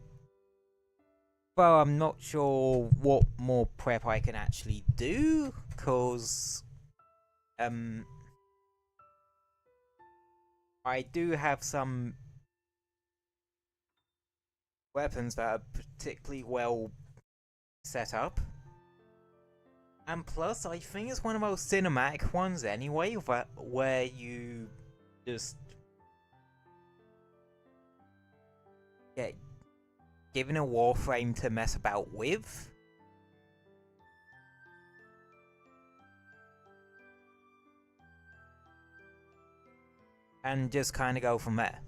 Well, I'm not sure what more prep I can actually do, cause I do have some weapons that are particularly well set up. And plus, I think it's one of those cinematic ones anyway, where you just get given a Warframe to mess about with. And just kind of go from there.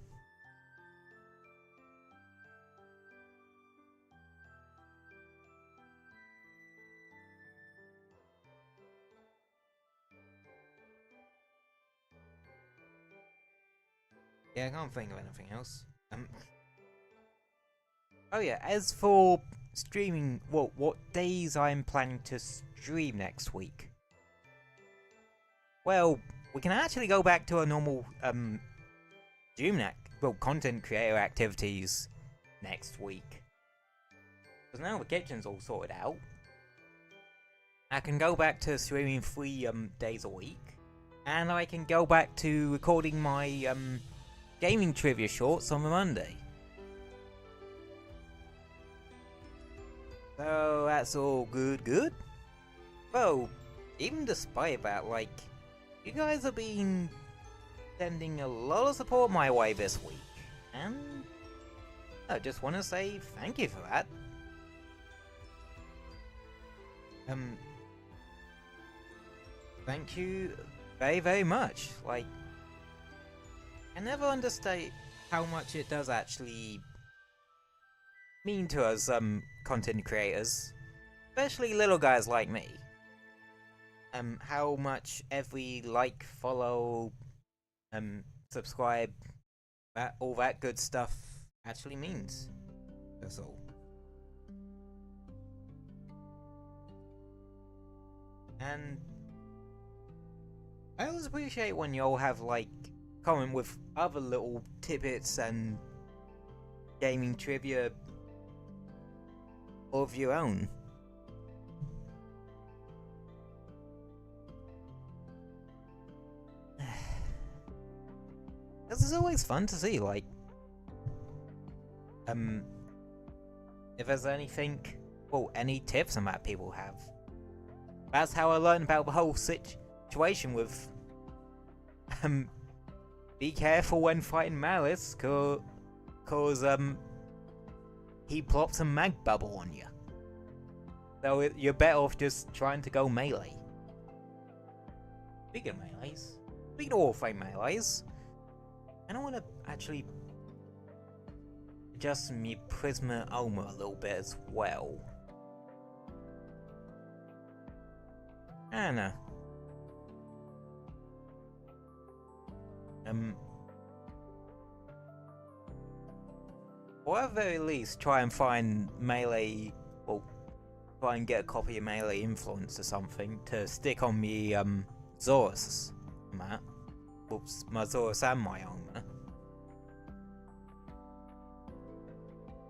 Yeah, I can't think of anything else. Oh yeah, as for streaming, what days I'm planning to stream next week? Well, we can actually go back to our normal content creator activities next week. Because now the kitchen's all sorted out. I can go back to streaming 3 days a week. And I can go back to recording my gaming trivia shorts on the Monday. So that's all good. Well, even despite that, like, you guys have been sending a lot of support my way this week. And I just want to say thank you for that. Thank you very, very much. Like, I never understate how much it does actually mean to us, content creators, especially little guys like me. How much every like, follow, subscribe, all that good stuff actually means. That's all. And I always appreciate when y'all have, like, comment with other little tidbits and gaming trivia of your own. This is always fun to see, like, if there's anything, well, any tips on that people have. That's how I learned about the whole situation with, be careful when fighting Malice, cause he plops a mag bubble on you. So you're better off just trying to go melee. Speaking of melees, speaking of Warframe melees, I don't want to actually adjust my Prisma armor a little bit as well. I don't know. Or at the very least, try and find melee, well, try and get a copy of Melee Influence or something to stick on me, Zorus map. Oops, my Zorus and my armor.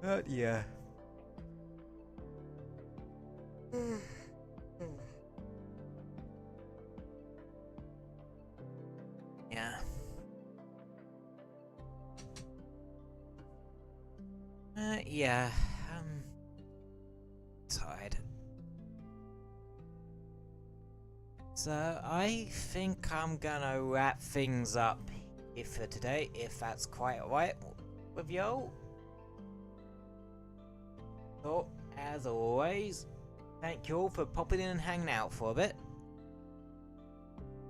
But yeah. Yeah. Yeah. Tired. So I think I'm gonna wrap things up here for today, if that's quite alright with y'all. So, as always, thank you all for popping in and hanging out for a bit.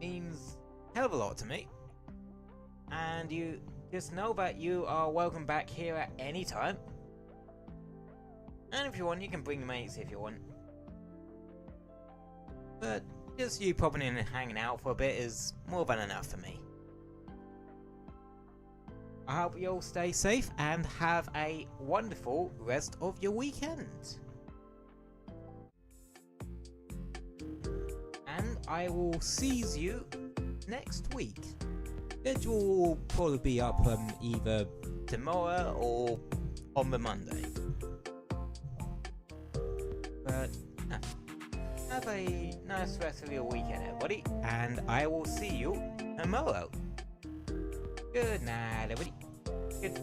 Means a hell of a lot to me. And you just know that you are welcome back here at any time. And if you want, you can bring your mates if you want. But just you popping in and hanging out for a bit is more than enough for me. I hope you all stay safe and have a wonderful rest of your weekend. And I will see you next week. Schedule will probably be up either tomorrow or on the Monday. But have a nice rest of your weekend, everybody, and I will see you tomorrow. Good night, everybody. Good